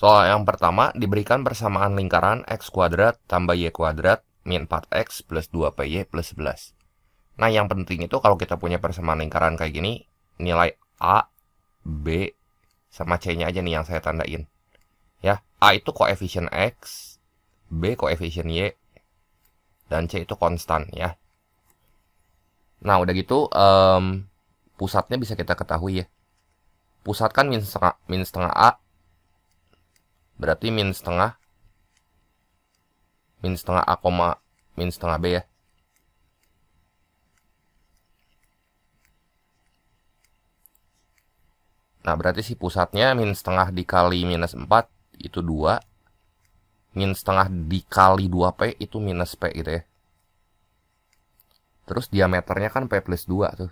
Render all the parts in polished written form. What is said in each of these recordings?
Soal yang pertama, diberikan persamaan lingkaran x kuadrat tambah y kuadrat min 4x plus 2py plus 11. Nah, yang penting itu kalau kita punya persamaan lingkaran kayak gini, nilai A, B, sama C-nya aja nih yang saya tandain. Ya, A itu koefisien X, B koefisien Y, dan C itu konstan ya. Nah, udah gitu, pusatnya bisa kita ketahui ya. Pusat kan min setengah A, berarti min setengah A, min setengah B ya. Nah, berarti si pusatnya min setengah dikali minus 4 itu 2. Min setengah dikali 2P itu minus P gitu ya. Terus diameternya kan P plus 2 tuh.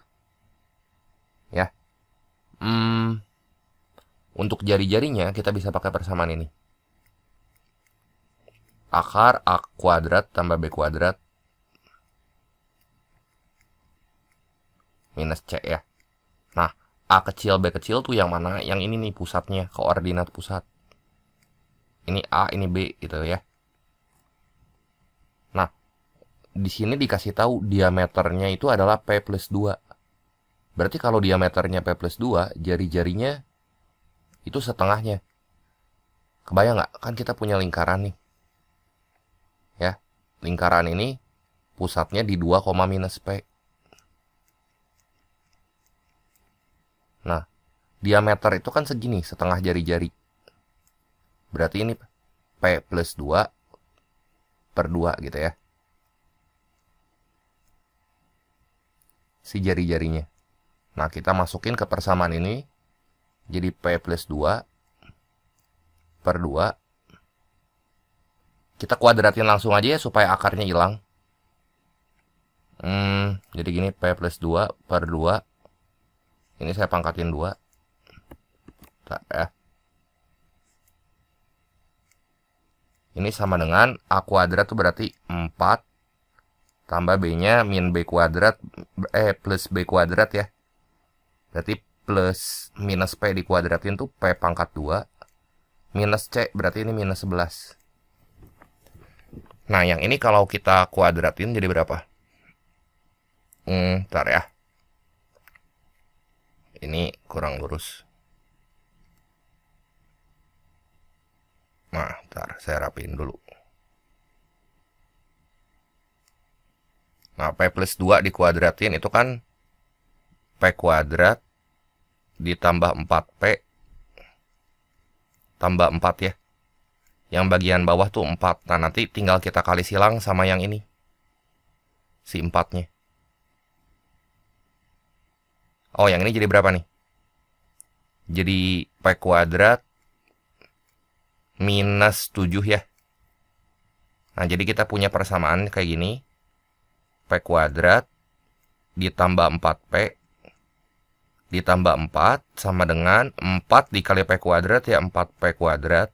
Ya. Untuk jari-jarinya kita bisa pakai persamaan ini. Akar A kuadrat tambah B kuadrat minus C ya. Nah, A kecil B kecil tuh yang mana? Yang ini nih pusatnya, koordinat pusat. Ini A, ini B gitu ya. Nah, di sini dikasih tahu diameternya itu adalah P plus 2. Berarti kalau diameternya P plus 2, jari-jarinya itu setengahnya. Kebayang nggak? Kan kita punya lingkaran nih. Ya, lingkaran ini pusatnya di 2, minus P. Nah, diameter itu kan segini, setengah jari-jari. Berarti ini P plus 2 per 2 gitu ya. Si jari-jarinya. Nah, kita masukin ke persamaan ini. Jadi P plus 2 per 2. Kita kuadratin langsung aja ya supaya akarnya hilang. Jadi gini, P plus 2 per 2. Ini saya pangkatin 2. Bentar ya. Ini sama dengan A kuadrat itu berarti 4. Tambah B-nya min B kuadrat. Plus B kuadrat ya. Berarti plus minus P dikuadratin tuh P pangkat 2. Minus C berarti ini minus 11. Nah, yang ini kalau kita kuadratin jadi berapa? Bentar ya. Ini kurang lurus. Nah, bentar, saya rapiin dulu. Nah, P plus 2 dikuadratin itu kan P kuadrat ditambah 4P tambah 4 ya. Yang bagian bawah tuh 4. Nah, nanti tinggal kita kali silang sama yang ini. Si 4-nya. Oh, yang ini jadi berapa nih? Jadi P kuadrat minus 7 ya. Nah, jadi kita punya persamaan kayak gini. P kuadrat ditambah 4P ditambah 4 sama dengan 4 dikali P kuadrat ya 4P kuadrat.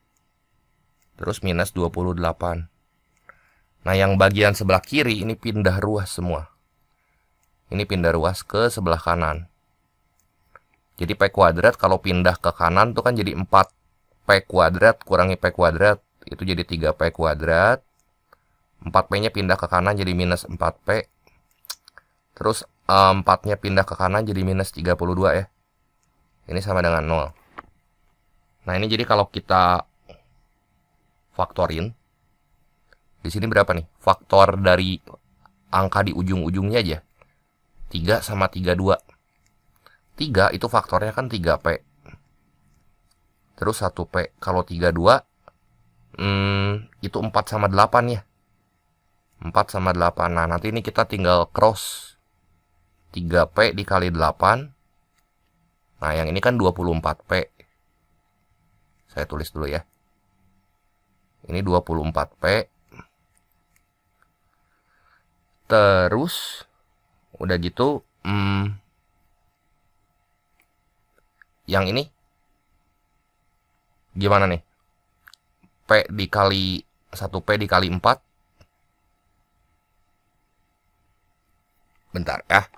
Terus minus 28. Nah, yang bagian sebelah kiri ini pindah ruas semua. Ini pindah ruas ke sebelah kanan. Jadi P kuadrat kalau pindah ke kanan tuh kan jadi 4P kuadrat kurangi P kuadrat. Itu jadi 3P kuadrat. 4P-nya pindah ke kanan jadi minus 4P. Terus 4-nya pindah ke kanan jadi minus 32 ya. Ini sama dengan 0. Nah, ini jadi kalau kita faktorin. Di sini berapa nih? Faktor dari angka di ujung-ujungnya aja. 3 sama 32. 3 itu faktornya kan 3P. Terus 1P. Kalau 32, itu 4 sama 8 ya. 4 sama 8. Nah, nanti ini kita tinggal cross. 3P dikali 8. Nah, yang ini kan 24P. Saya tulis dulu ya. Ini 24P. Terus, udah gitu, yang ini gimana nih? P dikali 1P dikali 4. Bentar ya.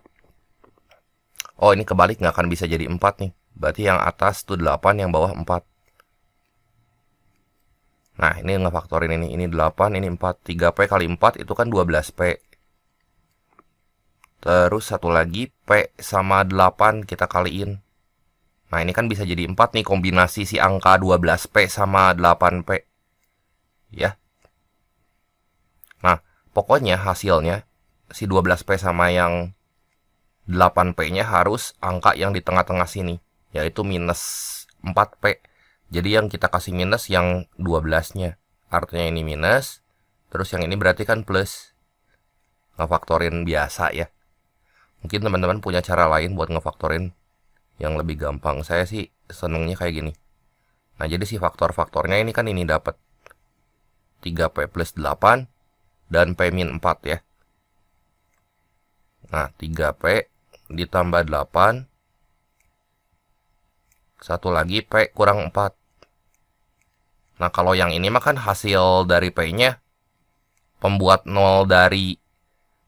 Oh, ini kebalik, nggak akan bisa jadi 4 nih. Berarti yang atas tuh 8, yang bawah 4. Nah, ini ngefaktorin ini 8, ini 4. 3P kali 4 itu kan 12P. Terus satu lagi, P sama 8 kita kaliin. Nah, ini kan bisa jadi 4 nih, kombinasi si angka 12P sama 8P. Ya. Nah, pokoknya hasilnya, si 12P sama yang 8P-nya harus angka yang di tengah-tengah sini, yaitu minus 4P. Jadi yang kita kasih minus yang 12-nya. Artinya ini minus, terus yang ini berarti kan plus. Ngefaktorin biasa ya. Mungkin teman-teman punya cara lain buat ngefaktorin yang lebih gampang. Saya sih senengnya kayak gini. Nah, jadi si faktor-faktornya ini kan ini dapat 3P plus 8 dan P min 4 ya. Nah, 3P ditambah 8. Satu lagi P kurang 4. Nah, kalau yang ini mah kan hasil dari P-nya pembuat 0 dari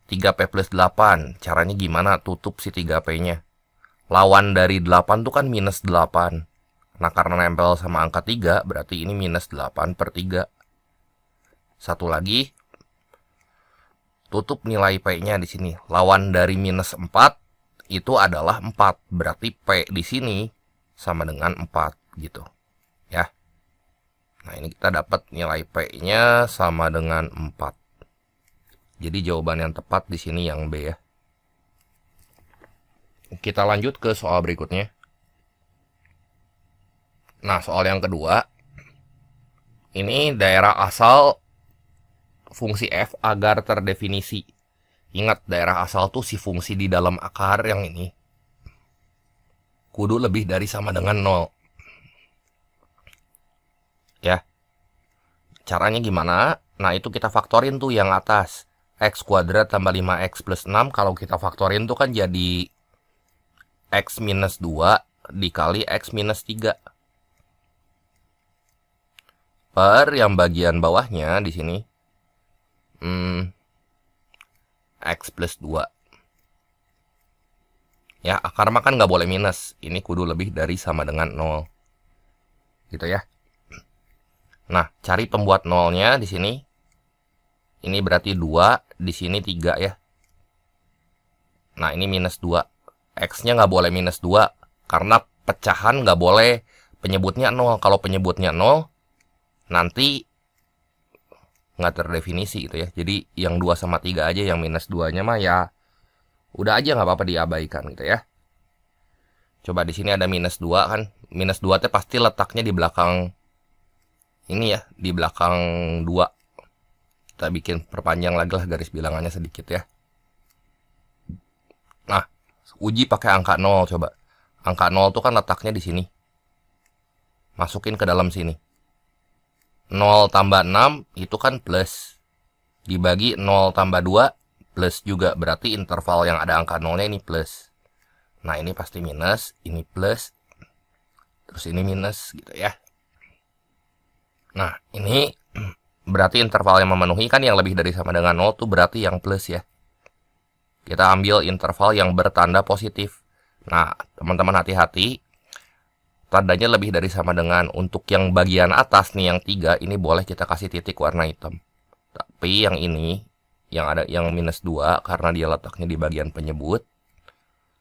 3P plus 8. Caranya gimana? Tutup si 3P-nya. Lawan dari 8 tuh kan minus 8. Nah, karena nempel sama angka 3, berarti ini minus 8 per 3. Satu lagi, tutup nilai P-nya di sini. Lawan dari minus 4 itu adalah 4. Berarti P di sini sama dengan 4 gitu. Ya. Nah, ini kita dapat nilai P-nya sama dengan 4. Jadi jawaban yang tepat di sini yang B ya. Kita lanjut ke soal berikutnya. Nah, soal yang kedua. Ini daerah asal fungsi f agar terdefinisi. Ingat, daerah asal tuh si fungsi di dalam akar yang ini kudu lebih dari sama dengan 0. Ya. Caranya gimana? Nah, itu kita faktorin tuh yang atas. X kuadrat tambah 5x plus 6. Kalau kita faktorin tuh kan jadi X minus 2 dikali X minus 3. Per yang bagian bawahnya di sini. X plus 2. Ya, akar mah kan nggak boleh minus. Ini kudu lebih dari sama dengan 0. Gitu ya. Nah, cari pembuat 0-nya di sini. Ini berarti 2, di sini 3 ya. Nah, ini minus 2. X-nya nggak boleh minus 2. Karena pecahan nggak boleh penyebutnya 0. Kalau penyebutnya 0, nanti nggak terdefinisi gitu ya. Jadi, yang 2 sama 3 aja, yang minus 2-nya mah ya udah aja nggak apa-apa diabaikan gitu ya. Coba di sini ada minus 2 kan. Minus 2 teh pasti letaknya di belakang ini ya, di belakang 2. Kita bikin perpanjang lagi lah garis bilangannya sedikit ya. Nah, uji pakai angka 0 coba. Angka 0 tuh kan letaknya di sini. Masukin ke dalam sini. 0 tambah 6 itu kan plus. Dibagi 0 tambah 2 plus juga. Berarti interval yang ada angka 0-nya ini plus. Nah, ini pasti minus, ini plus, terus ini minus gitu ya. Nah, ini berarti interval yang memenuhi kan yang lebih dari sama dengan 0 tuh berarti yang plus ya. Kita ambil interval yang bertanda positif. Nah, teman-teman hati-hati. Tandanya lebih dari sama dengan untuk yang bagian atas nih yang 3 ini boleh kita kasih titik warna hitam. Tapi yang ini yang ada yang minus 2 karena dia letaknya di bagian penyebut.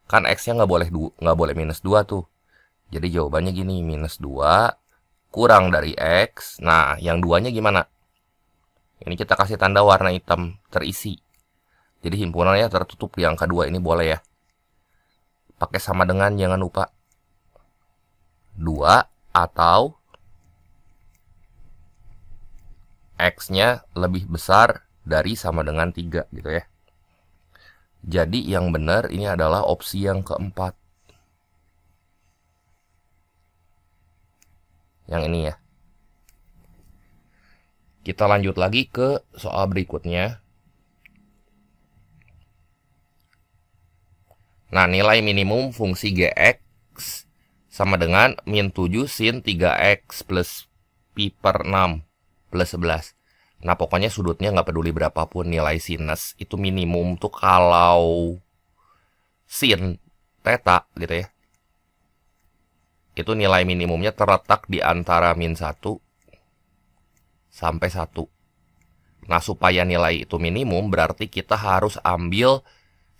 Kan X-nya nggak boleh minus 2 tuh. Jadi jawabannya gini, minus 2 kurang dari X. Nah, yang 2-nya gimana? Ini kita kasih tanda warna hitam terisi. Jadi himpunannya tertutup di angka 2 ini boleh ya. Pakai sama dengan jangan lupa 2 atau X-nya lebih besar dari sama dengan 3 gitu ya. Jadi yang benar ini adalah opsi yang keempat. Yang ini ya. Kita lanjut lagi ke soal berikutnya. Nah, nilai minimum fungsi Gx sama dengan min 7 sin 3x plus pi per 6 plus 11. Nah, pokoknya sudutnya nggak peduli berapapun nilai sinus. Itu minimum tuh kalau sin theta gitu ya. Itu nilai minimumnya terletak di antara min 1 sampai 1. Nah, supaya nilai itu minimum, berarti kita harus ambil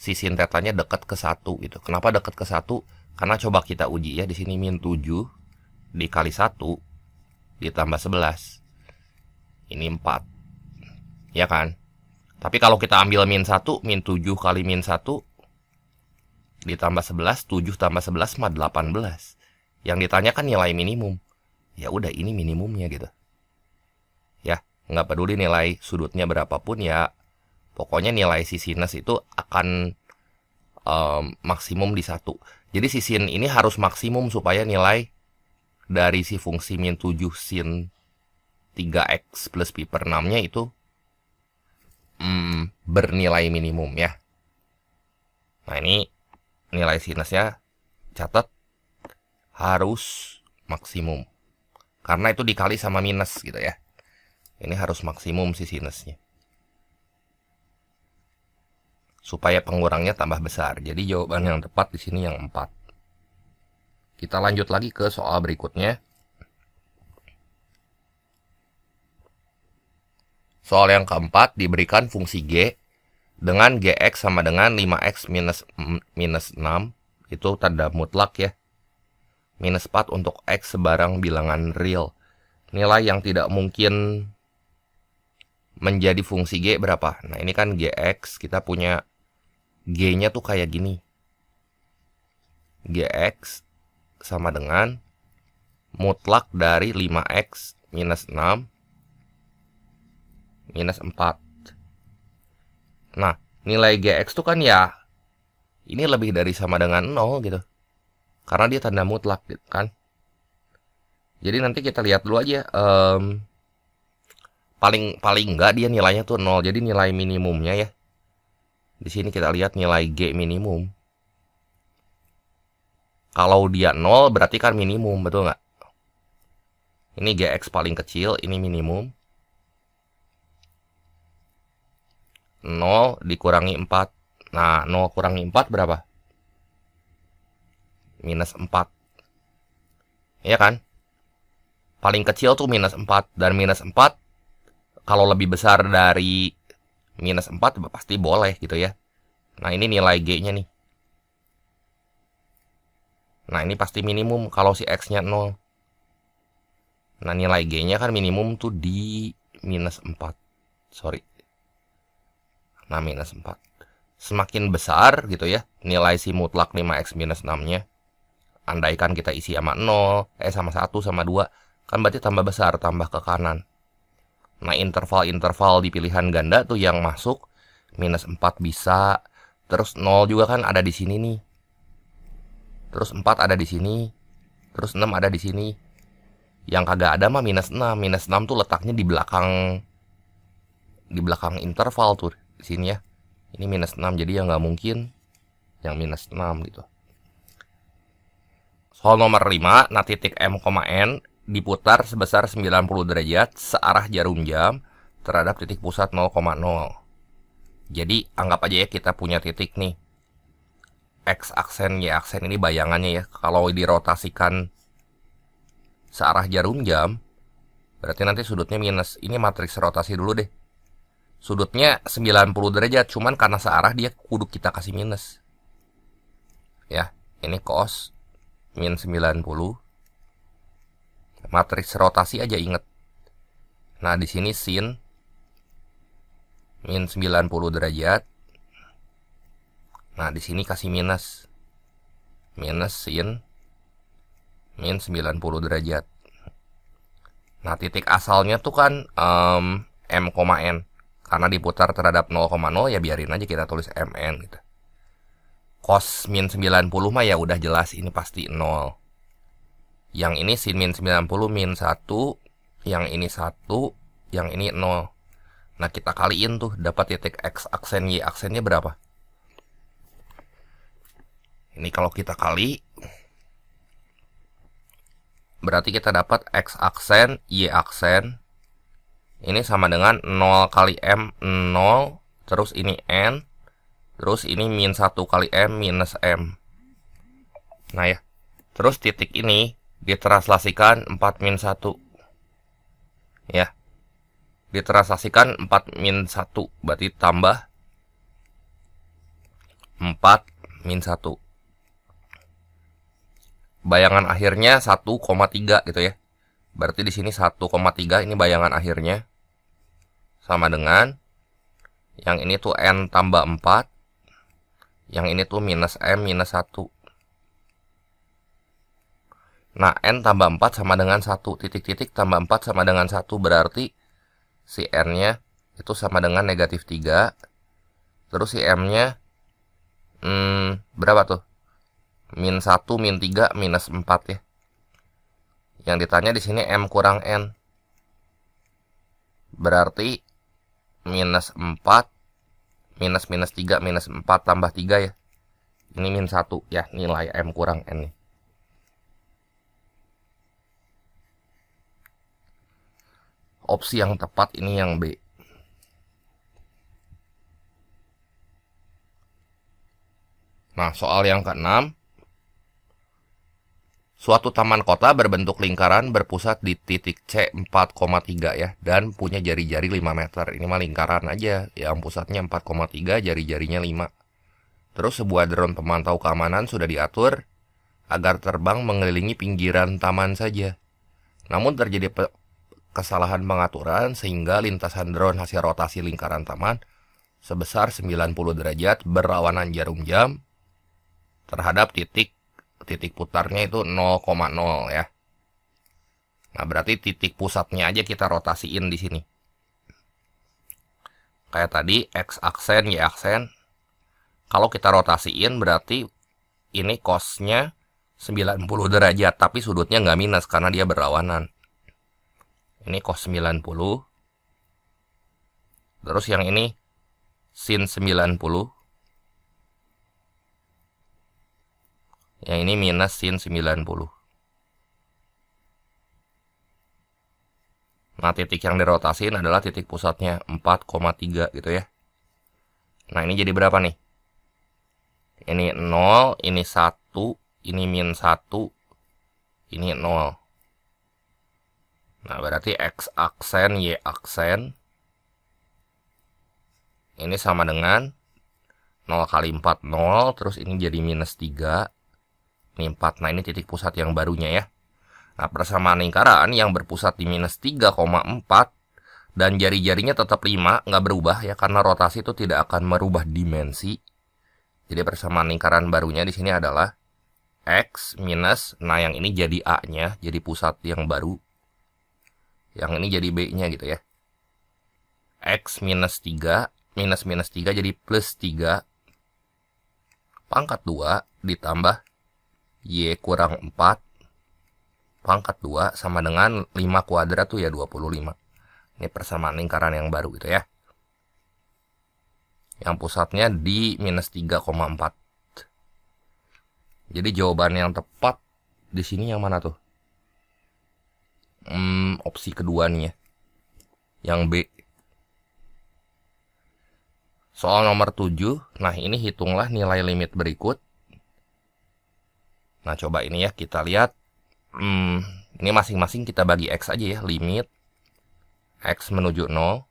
si sin tetanya dekat ke 1 gitu. Kenapa dekat ke 1? Karena coba kita uji ya, di sini min 7 dikali 1 ditambah 11. Ini 4. Ya kan? Tapi kalau kita ambil min 1, min 7 kali min 1 ditambah 11, 7 tambah 11 mah 18. Yang ditanyakan nilai minimum. Ya udah, ini minimumnya gitu. Ya, nggak peduli nilai sudutnya berapapun ya. Pokoknya nilai si sinus itu akan maksimum di 1. Jadi si sin ini harus maksimum supaya nilai dari si fungsi min 7 sin 3x plus pi per 6-nya itu bernilai minimum ya. Nah, ini nilai sinusnya catat harus maksimum. Karena itu dikali sama minus gitu ya. Ini harus maksimum si sinusnya. Supaya pengurangnya tambah besar. Jadi jawaban yang tepat di sini yang 4. Kita lanjut lagi ke soal berikutnya. Soal yang keempat, diberikan fungsi G dengan Gx sama dengan 5x minus 6. Itu tanda mutlak ya. Minus 4 untuk X sebarang bilangan real. Nilai yang tidak mungkin menjadi fungsi G berapa? Nah, ini kan Gx, kita punya G-nya tuh kayak gini. Gx sama dengan mutlak dari 5x minus 6 minus 4. Nah, nilai Gx tuh kan ya, ini lebih dari sama dengan 0 gitu. Karena dia tanda mutlak gitu kan. Jadi nanti kita lihat dulu aja. Paling enggak dia nilainya tuh 0. Jadi nilai minimumnya ya. Di sini kita lihat nilai G minimum. Kalau dia 0 berarti kan minimum, betul nggak? Ini Gx paling kecil, ini minimum. 0 dikurangi 4. Nah, 0 kurangi 4 berapa? Minus 4. Iya kan? Paling kecil tuh minus 4. Dan minus 4 kalau lebih besar dari minus 4 pasti boleh gitu ya. Nah, ini nilai G-nya nih. Nah, ini pasti minimum kalau si X-nya 0. Nah, nilai G-nya kan minimum tuh di minus 4. Sorry. Nah, minus 4. Semakin besar gitu ya, nilai si mutlak 5x minus 6-nya. Andaikan kita isi sama 0, sama 1, sama 2. Kan berarti tambah besar, tambah ke kanan. Nah, interval-interval di pilihan ganda tuh yang masuk. Minus 4 bisa. Terus 0 juga kan ada di sini nih. Terus 4 ada di sini. Terus 6 ada di sini. Yang kagak ada mah minus 6. Minus 6 tuh letaknya di belakang interval tuh di sini ya. Ini minus 6, jadi ya nggak mungkin yang minus 6 gitu. Soal nomor 5, nah titik M, N diputar sebesar 90 derajat searah jarum jam terhadap titik pusat 0,0. Jadi anggap aja ya kita punya titik nih. X aksen, Y aksen, ini bayangannya ya. Kalau dirotasikan searah jarum jam, berarti nanti sudutnya minus. Ini matriks rotasi dulu deh. Sudutnya 90 derajat, cuman karena searah dia kudu kita kasih minus. Ya, ini cos min 90. Matriks rotasi aja inget. Nah, di sini sin min 90 derajat. Nah, di sini kasih minus. Minus sin min 90 derajat. Nah, titik asalnya tuh kan M, N. Karena diputar terhadap 0,0 ya biarin aja kita tulis MN gitu. Cos min 90 mah ya udah jelas ini pasti 0. Yang ini sin min 90 min 1, yang ini 1, yang ini 0. Nah, kita kaliin tuh dapat titik X aksen, Y aksennya berapa? Ini kalau kita kali berarti kita dapat X aksen, Y aksen. Ini sama dengan 0 kali M, 0. Terus ini N. Terus ini min 1 kali M minus M. Nah ya. Terus titik ini ditranslasikan 4 min 1. Ya. ditransaksikan 4 min 1, berarti tambah 4 min 1. Bayangan akhirnya 1,3 gitu ya. Berarti di sini 1,3 ini bayangan akhirnya. Sama dengan yang ini tuh N tambah 4. Yang ini tuh minus M minus 1. Nah, N tambah 4 sama dengan 1. Titik-titik tambah 4 sama dengan 1. Berarti si N-nya itu sama dengan negatif 3. Terus si M-nya berapa tuh? Min 1, min 3, minus 4 ya. Yang ditanya di sini M kurang N. Berarti minus 4, minus 3, minus 4 tambah 3 ya. Ini min 1 ya, nilai M kurang N nih. Opsi yang tepat ini yang B. Nah, soal yang ke-6. Suatu taman kota berbentuk lingkaran berpusat di titik C 4,3 ya. Dan punya jari-jari 5 meter. Ini mah lingkaran aja. Yang pusatnya 4,3, jari-jarinya 5. Terus sebuah drone pemantau keamanan sudah diatur agar terbang mengelilingi pinggiran taman saja. Namun terjadi kesalahan pengaturan sehingga lintasan drone hasil rotasi lingkaran taman sebesar 90 derajat berlawanan jarum jam terhadap titik putarnya itu 0,0 ya. Nah, berarti titik pusatnya aja kita rotasiin di sini. Kayak tadi X aksen, Y aksen. Kalau kita rotasiin berarti ini cosnya 90 derajat, tapi sudutnya nggak minus karena dia berlawanan. Ini cos 90. Terus yang ini sin 90. Yang ini minus sin 90. Nah, titik yang dirotasiin adalah titik pusatnya 4,3 gitu ya. Nah, ini jadi berapa nih? Ini 0, ini 1, ini min 1, ini 0. Nah, berarti X aksen, Y aksen. Ini sama dengan 0 kali 4, 0. Terus ini jadi minus 3. Ini 4. Nah, ini titik pusat yang barunya ya. Nah, persamaan lingkaran yang berpusat di minus 3,4 dan jari-jarinya tetap 5, nggak berubah ya, karena rotasi itu tidak akan merubah dimensi. Jadi persamaan lingkaran barunya di sini adalah X minus, nah yang ini jadi A-nya, jadi pusat yang baru. Yang ini jadi B-nya gitu ya. X minus 3, minus 3 jadi plus 3. Pangkat 2 ditambah Y kurang 4 pangkat 2 sama dengan 5 kuadrat tuh ya 25. Ini persamaan lingkaran yang baru gitu ya. Yang pusatnya di minus 3,4. Jadi jawaban yang tepat di sini yang mana tuh? Opsi kedua nih ya. Yang B. Soal nomor 7. Nah, ini hitunglah nilai limit berikut. Nah, coba ini ya, kita lihat. Ini masing-masing kita bagi X aja ya. Limit X menuju 0.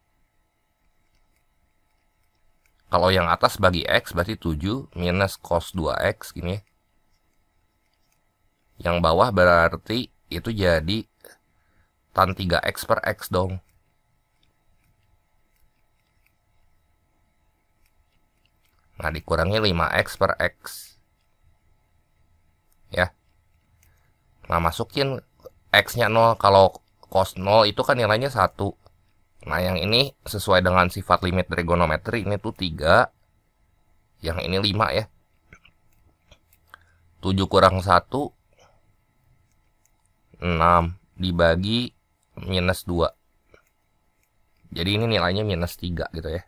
Kalau yang atas bagi X berarti 7 minus cos 2X gini ya. Yang bawah berarti itu jadi tan 3X per X dong. Nah, dikurangi 5X per X. Ya. Nah, masukin X-nya 0. Kalau cos 0 itu kan nilainya 1. Nah, yang ini sesuai dengan sifat limit trigonometri. Ini tuh 3. Yang ini 5 ya. 7 kurang 1. 6. Dibagi minus 2. Jadi ini nilainya minus 3 gitu ya.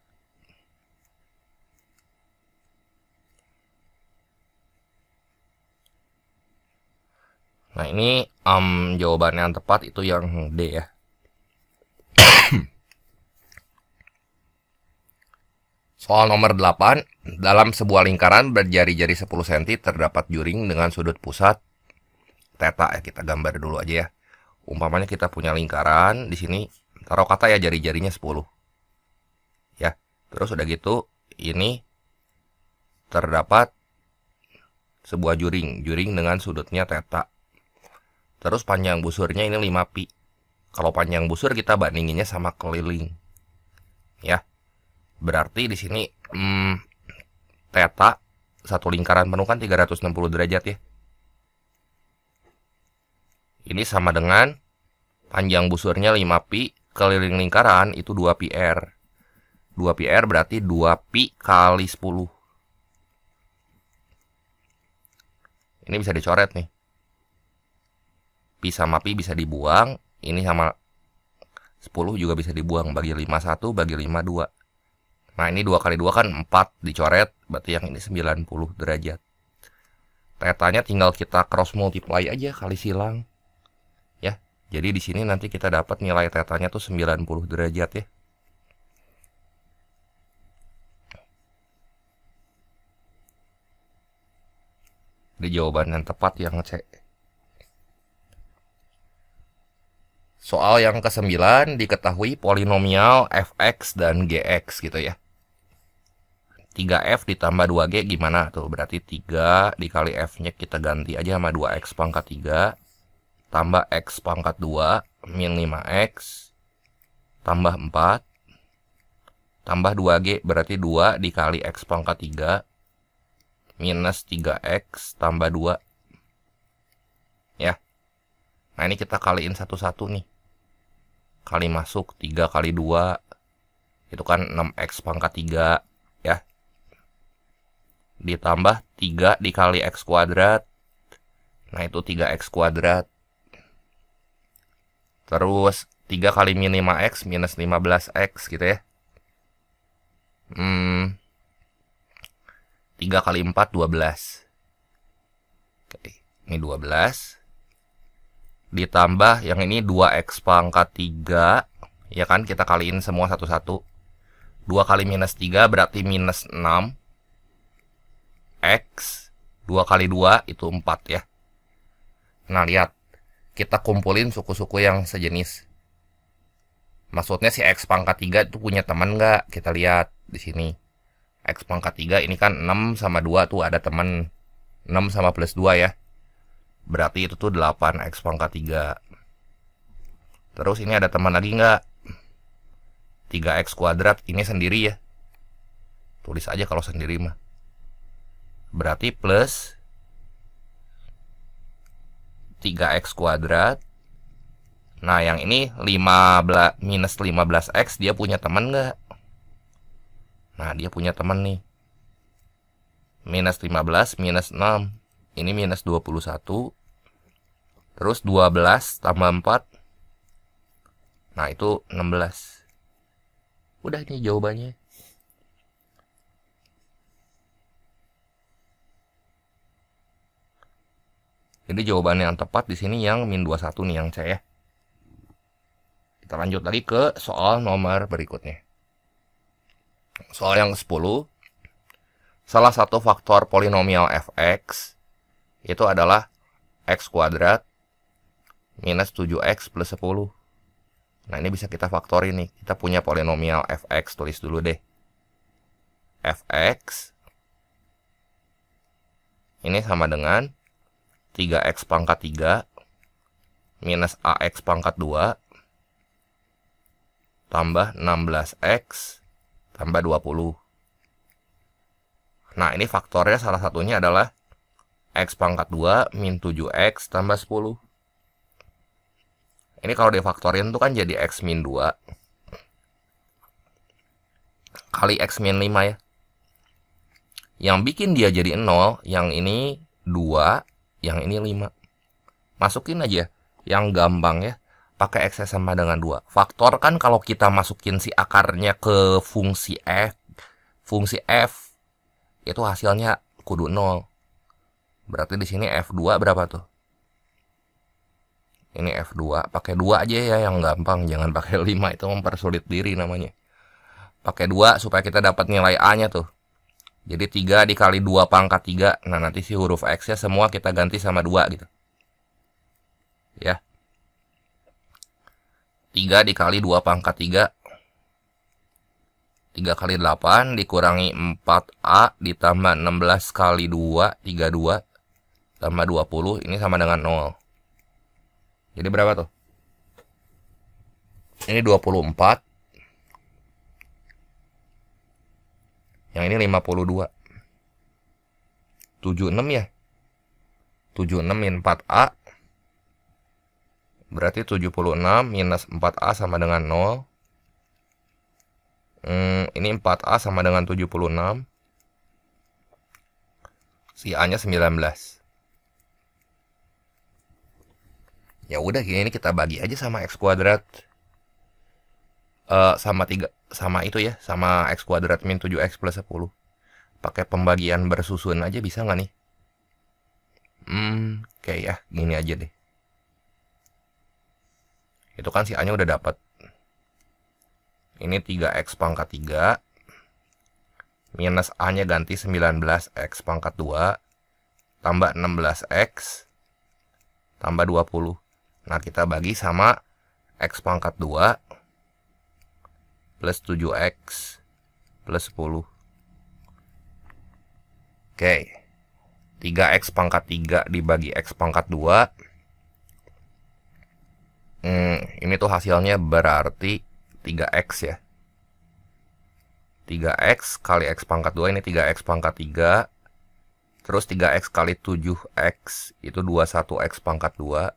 Nah, ini jawaban yang tepat itu yang D ya. Soal nomor 8. Dalam sebuah lingkaran berjari-jari 10 cm terdapat juring dengan sudut pusat theta ya. Kita gambar dulu aja ya. Umpamanya kita punya lingkaran di sini taruh kata ya jari-jarinya 10. Ya, terus udah gitu, ini terdapat sebuah juring dengan sudutnya theta. Terus panjang busurnya ini 5 pi. Kalau panjang busur kita bandinginnya sama keliling. Ya. Berarti di sini theta satu lingkaran penuh kan 360 derajat ya. Ini sama dengan panjang busurnya 5 pi, keliling lingkaran itu 2 pi r. 2 pi r berarti 2 pi kali 10. Ini bisa dicoret nih. Pi sama pi bisa dibuang. Ini sama 10 juga bisa dibuang. Bagi 5 1, bagi 5 2. Nah ini 2 kali 2 kan 4. Dicoret. Berarti yang ini 90 derajat. Tetanya tinggal kita cross multiply aja kali silang. Ya. Jadi di sini nanti kita dapat nilai tetanya tuh 90 derajat ya. Di jawaban yang tepat yang C. Soal yang ke-9, diketahui polinomial fx dan gx gitu ya. 3f ditambah 2g gimana tuh? Berarti 3 dikali f-nya kita ganti aja sama 2x pangkat 3 tambah x pangkat 2 min 5x tambah 4 tambah 2g berarti 2 dikali x pangkat 3 minus 3x tambah 2. Ya. Nah ini kita kaliin satu-satu nih. Kali masuk 3 kali 2 itu kan 6x pangkat 3 ya. Ditambah 3 dikali x kuadrat. Nah itu 3x kuadrat. Terus 3 kali min 5x minus 15x gitu ya. 3 kali 4 12. Oke, ini 12. Ditambah yang ini 2x pangkat 3. Ya kan, kita kaliin semua satu-satu. 2 kali minus 3 berarti minus 6. X. 2 kali 2 itu 4 ya. Nah, lihat. Kita kumpulin suku-suku yang sejenis. Maksudnya si X pangkat 3 itu punya teman nggak? Kita lihat di sini. X pangkat 3 ini kan 6 sama 2 tuh ada teman. 6 sama plus 2 ya. Berarti itu tuh 8x pangkat 3. Terus ini ada teman lagi nggak? 3x kuadrat ini sendiri ya. Tulis aja kalau sendiri mah. Berarti plus 3x kuadrat. Nah yang ini 15 minus 15x dia punya teman nggak? Nah dia punya teman nih. Minus 15 minus 6. Ini minus 21. Terus 12 tambah 4. Nah itu 16. Udah ini jawabannya. Jadi jawaban yang tepat di sini yang min 21 nih yang C ya. Kita lanjut lagi ke soal nomor berikutnya. Soal yang ke-10. Salah satu faktor polinomial fx itu adalah x kuadrat minus 7x plus 10. Nah ini bisa kita faktori nih. Kita punya polinomial fx, tulis dulu deh. Fx ini sama dengan 3x pangkat 3 minus ax pangkat 2 tambah 16x tambah 20. Nah ini faktornya salah satunya adalah x pangkat 2 min 7x tambah 10. Ini kalau difaktorin tuh kan jadi x min 2 kali x min 5 ya. Yang bikin dia jadi 0, yang ini 2, yang ini 5. Masukin aja yang gampang ya. Pakai x sama dengan 2. Faktor kan kalau kita masukin si akarnya ke fungsi f itu hasilnya kudu 0. Berarti di sini F2 berapa tuh? Ini F2, pakai 2 aja ya yang gampang, jangan pakai 5 itu mempersulit diri namanya. Pakai 2 supaya kita dapat nilai A-nya tuh. Jadi 3 dikali 2 pangkat 3. Nah, nanti si huruf X-nya semua kita ganti sama 2 gitu. Ya. 3 dikali 2 pangkat 3. 3 kali 8 dikurangi 4A ditambah 16 kali 2, 32. Tambah 20, ini sama dengan 0. Jadi berapa tuh? Ini 24. Yang ini 52. 76 ya? 76 min 4A. Berarti 76 minus 4A sama dengan 0. Ini 4A sama dengan 76. Si A-nya 19. Ya udah, gini kita bagi aja sama X kuadrat. Sama 3, sama itu ya, sama X kuadrat min 7X plus 10. Pakai pembagian bersusun aja bisa nggak nih? Oke ya, gini aja deh. Itu kan si A-nya udah dapat. Ini 3X pangkat 3. Minus A-nya ganti 19X pangkat 2. Tambah 16X. Tambah 20. Nah, kita bagi sama X pangkat 2. Plus 7X. Plus 10. Oke. 3X pangkat 3 dibagi X pangkat 2. Ini tuh hasilnya berarti 3X ya. 3X kali X pangkat 2, ini 3X pangkat 3. Terus 3X kali 7X itu 21X pangkat 2.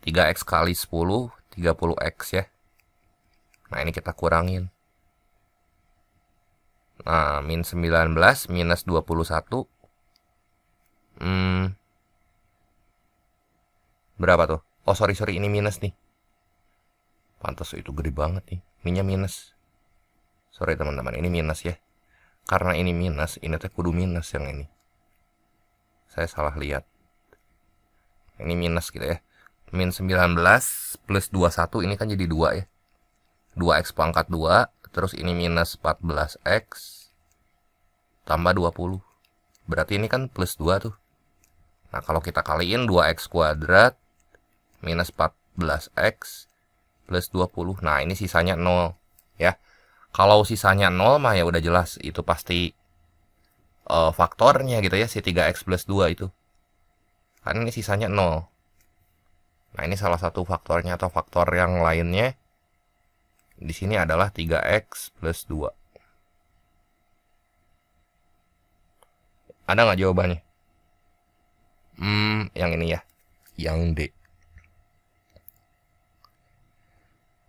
3X kali 10, 30X ya. Nah, ini kita kurangin. Nah, min 19 minus 21. Berapa tuh? Oh, sorry, ini minus nih. Pantas itu gede banget nih. Minnya minus. Sorry teman-teman, ini minus ya. Karena ini minus, ini teh kudu minus yang ini. Saya salah lihat. Ini minus gitu ya. Min 19 plus 21 ini kan jadi 2 ya. 2X pangkat 2. Terus ini minus 14X. Tambah 20. Berarti ini kan plus 2 tuh. Nah, kalau kita kaliin 2X kuadrat. Minus 14X. Plus 20. Nah, ini sisanya 0. Ya. Kalau sisanya 0 mah ya udah jelas. Itu pasti faktornya gitu ya. Si 3X plus 2 itu. Kan ini sisanya 0. Nah, ini salah satu faktornya atau faktor yang lainnya. Di sini adalah 3X plus 2. Ada nggak jawabannya? Yang ini ya. Yang D.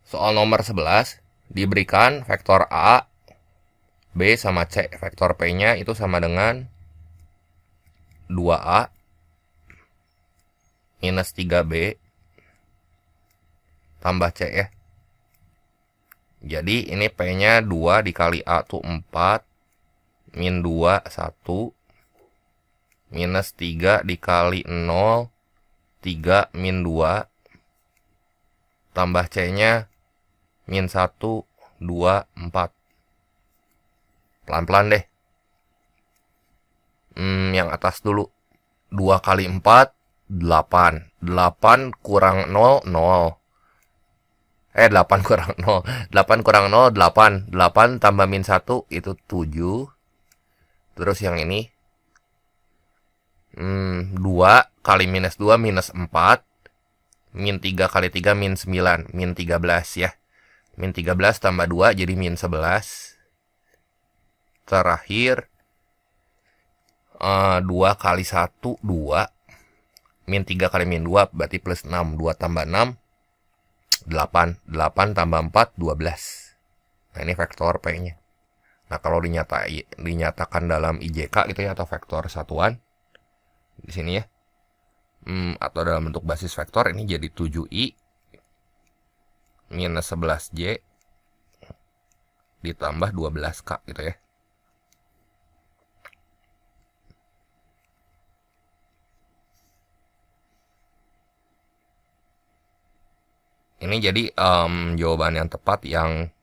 Soal nomor 11. Diberikan vektor A, B sama C. Vektor P-nya itu sama dengan 2A minus 3B tambah C ya. Jadi ini P-nya 2 dikali A tuh 4. Min 2, 1. Minus 3 dikali 0. 3 min 2. Tambah C-nya min 1, 2, 4. Pelan-pelan deh. Yang atas dulu. 2 kali 4, 8. 8 kurang 0, 0. 8 kurang 0. 8 kurang 0, 8. 8 tambah min 1, itu 7. Terus yang ini. 2 kali minus 2, minus 4. Min 3 kali 3, min 9. Min 13 ya. Min 13 tambah 2, jadi min 11. Terakhir. 2 kali 1, 2. Min 3 kali min 2, berarti plus 6. 2 tambah 6. 8. 8 tambah 4, 12. Nah, ini vektor P-nya. Nah, kalau dinyatakan dalam IJK gitu ya, atau vektor satuan. Di sini ya. Atau dalam bentuk basis vektor, ini jadi 7I minus 11J ditambah 12K gitu ya. Ini jadi jawaban yang tepat yang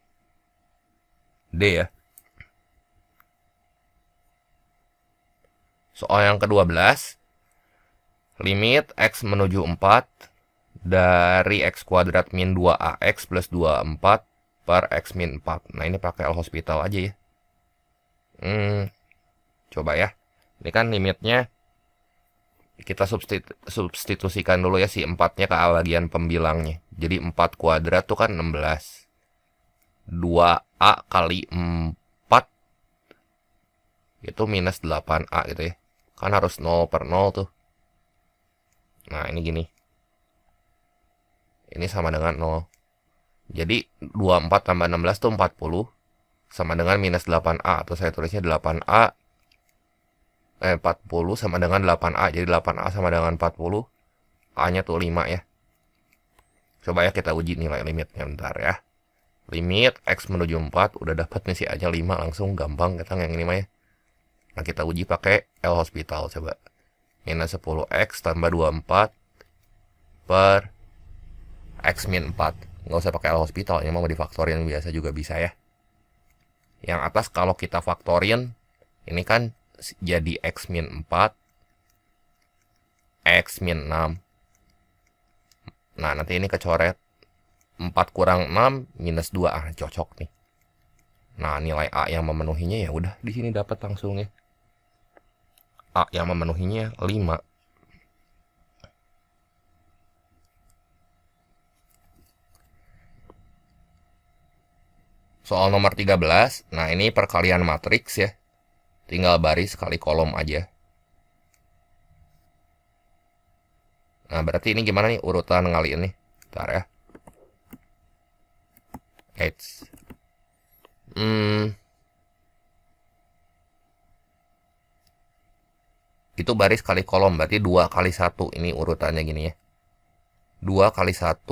D ya. Soal yang ke-12. Limit X menuju 4 dari X kuadrat min 2AX plus 24 per X min 4. Nah, ini pakai L'Hospital aja ya. Coba ya. Ini kan limitnya kita substitusikan dulu ya si 4-nya ke bagian pembilangnya. Jadi 4 kuadrat tuh kan 16. 2A kali 4 itu minus 8A gitu ya. Kan harus 0 per 0 tuh. Nah, ini gini. Ini sama dengan 0. Jadi 24 tambah 16 tuh 40. Sama dengan minus 8A. Atau saya tulisnya 8A. 40 sama dengan 8A. Jadi 8A sama dengan 40. A-nya tuh 5 ya. Coba ya kita uji nilai limitnya bentar ya. Limit X menuju 4. Udah dapat nih si A-nya 5. Langsung gampang kita yang ini mah ya. Nah, kita uji pakai L'Hospital coba. Minus 10X tambah 24 per X min 4. Nggak usah pakai L'Hospital. Yang mau difaktorin biasa juga bisa ya. Yang atas kalau kita faktorin. Ini kan jadi X min 4. X min 6. Nah, nanti ini kecoret. 4 kurang 6 minus 2. Ah, cocok nih. Nah, nilai A yang memenuhinya ya udah di sini dapat langsung ya. A yang memenuhinya 5. Soal nomor 13. Nah, ini perkalian matriks ya. Tinggal baris kali kolom aja. Nah, berarti ini gimana nih urutan ngaliin nih? Bentar ya. H. Itu baris kali kolom. Berarti 2 kali 1. Ini urutannya gini ya. 2 kali 1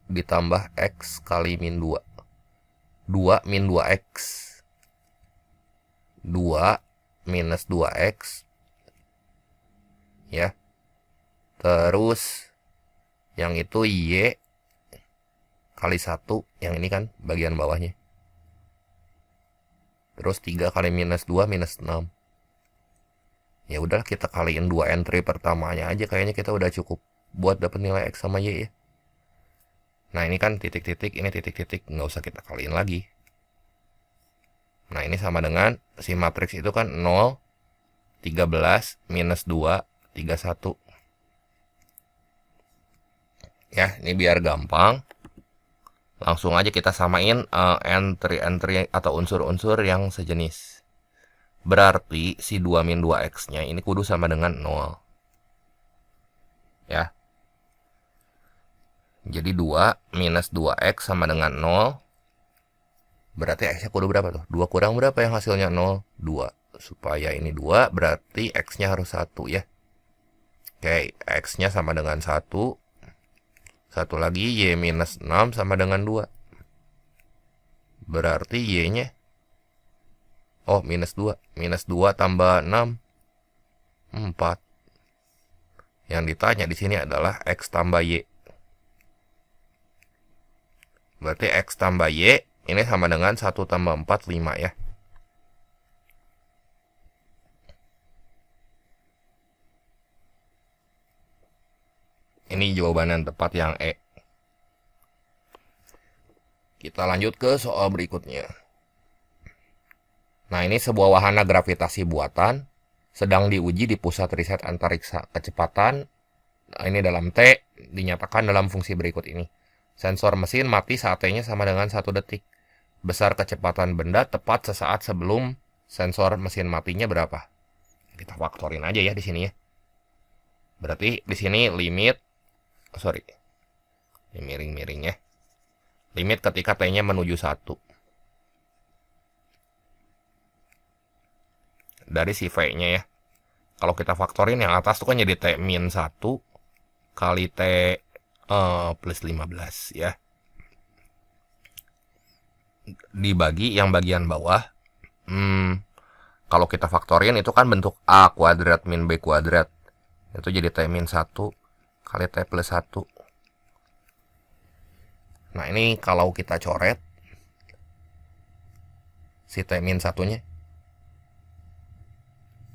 ditambah X kali min 2. 2 min 2X. 2 minus 2X. Ya. Terus yang itu Y kali 1. Yang ini kan bagian bawahnya. Terus 3 kali minus 2 minus 6. Ya udah kita kaliin 2 entry pertamanya aja. Kayaknya kita udah cukup buat dapat nilai X sama Y ya. Nah, ini kan titik-titik, ini titik-titik. Nggak usah kita kaliin lagi. Nah, ini sama dengan si matriks itu kan 0, 13, minus 2, 31. Ya, ini biar gampang. Langsung aja kita samain entry-entry atau unsur-unsur yang sejenis. Berarti si 2 min 2X-nya ini kudu sama dengan 0. Ya. Jadi 2 minus 2X sama dengan 0. Berarti X-nya kudu berapa tuh? 2 kurang berapa yang hasilnya 0? 2. Supaya ini 2, berarti X-nya harus 1 ya. Oke, X-nya sama dengan 1. Satu lagi, Y minus 6 sama dengan 2. Berarti Y-nya. Oh, minus 2. Minus 2 tambah 6. 4. Yang ditanya di sini adalah X tambah Y. Berarti X tambah Y. Ini sama dengan 1 tambah 4, 5 ya. Ini jawaban yang tepat yang E. Kita lanjut ke soal berikutnya. Nah, ini sebuah wahana gravitasi buatan sedang diuji di pusat riset antariksa. Kecepatan, ini dalam T, dinyatakan dalam fungsi berikut ini. Sensor mesin mati saat T-nya sama dengan 1 detik. Besar kecepatan benda tepat sesaat sebelum sensor mesin matinya berapa? Kita faktorin aja ya di sini ya. Berarti di sini limit, ini miring-miring ya. Limit ketika T-nya menuju 1. Dari si V-nya ya. Kalau kita faktorin yang atas tuh kan jadi T min 1 kali T plus 15 ya. Dibagi yang bagian bawah. Kalau kita faktorin itu kan bentuk A kuadrat min B kuadrat. Itu jadi T min 1 kali T plus 1. Nah, ini kalau kita coret si T min 1-nya.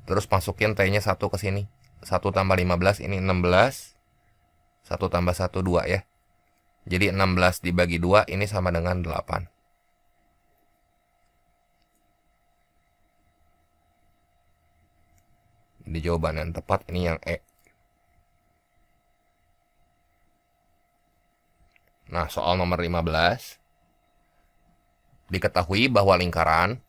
Terus masukin T-nya 1 ke sini. 1 tambah 15 ini 16. 1 1 tambah 1, 2 ya. Jadi 16 dibagi 2 ini sama dengan 8. Jadi jawaban yang tepat ini yang E. Nah, soal nomor 15. Diketahui bahwa lingkaran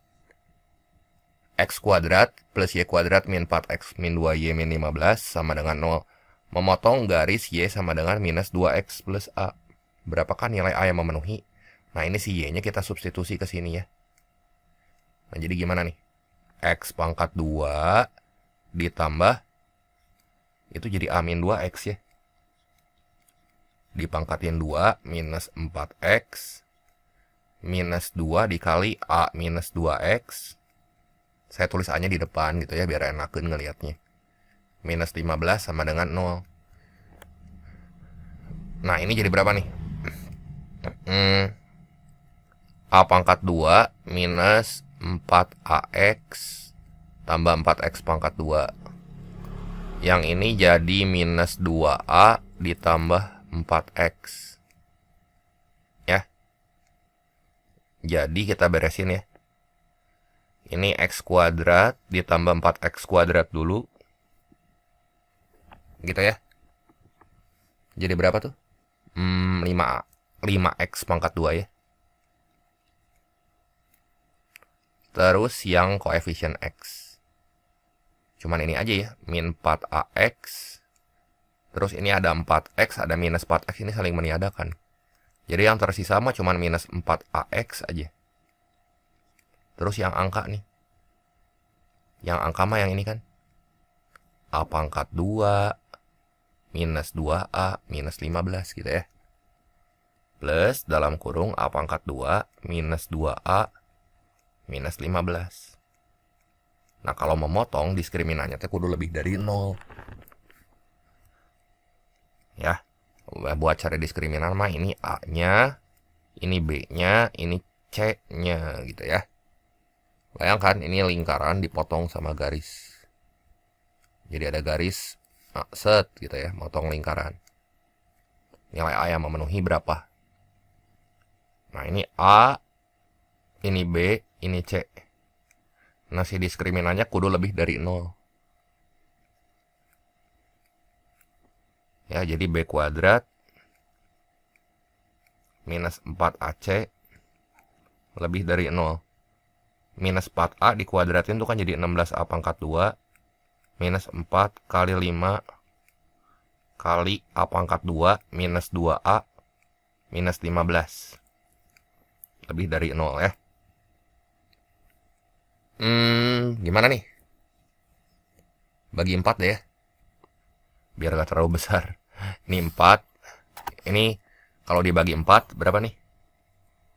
X kuadrat plus Y kuadrat min 4X min 2Y min 15 sama dengan 0. Memotong garis Y sama dengan minus 2X plus A. Berapakah nilai A yang memenuhi? Nah, ini si Y-nya kita substitusi ke sini ya. Nah, jadi gimana nih? X pangkat 2 ditambah, itu jadi A min 2X ya. Dipangkatin 2 minus 4X minus 2 dikali A minus 2X. Saya tulis A-nya di depan gitu ya, biar enakan ngelihatnya. Minus 15 sama dengan 0. Nah, ini jadi berapa nih? A pangkat 2 minus 4AX tambah 4X pangkat 2. Yang ini jadi minus 2A ditambah 4X. Ya. Jadi kita beresin ya. Ini X kuadrat ditambah 4X kuadrat dulu. Gitu ya. Jadi berapa tuh? 5X pangkat 2 ya. Terus yang koefisien X. Cuman ini aja ya. Min 4AX. Terus ini ada 4X, ada minus 4X. Ini saling meniadakan. Jadi yang tersisa mah cuman minus 4AX aja. Terus yang angka nih. Yang angka mah yang ini kan. A pangkat 2 minus 2A minus 15 gitu ya. Plus dalam kurung A pangkat 2 minus 2A minus 15. Nah, kalau memotong diskriminannya teh kudu lebih dari 0. Ya. Buat cari diskriminan mah ini A-nya, ini B-nya, ini C-nya gitu ya. Bayangkan ini lingkaran dipotong sama garis. Jadi ada garis set gitu ya, motong lingkaran. Nilai A yang memenuhi berapa? Nah, ini A, ini B, ini C. Nah, si diskriminannya kudu lebih dari 0. Ya, jadi B kuadrat minus 4AC lebih dari 0. Minus 4A dikuadratin itu kan jadi 16A pangkat 2. Minus 4 kali 5 kali A pangkat 2 minus 2A minus 15. Lebih dari 0 ya. Gimana nih? Bagi 4 deh ya. Biar gak terlalu besar. Ini 4. Ini kalau dibagi 4 berapa nih?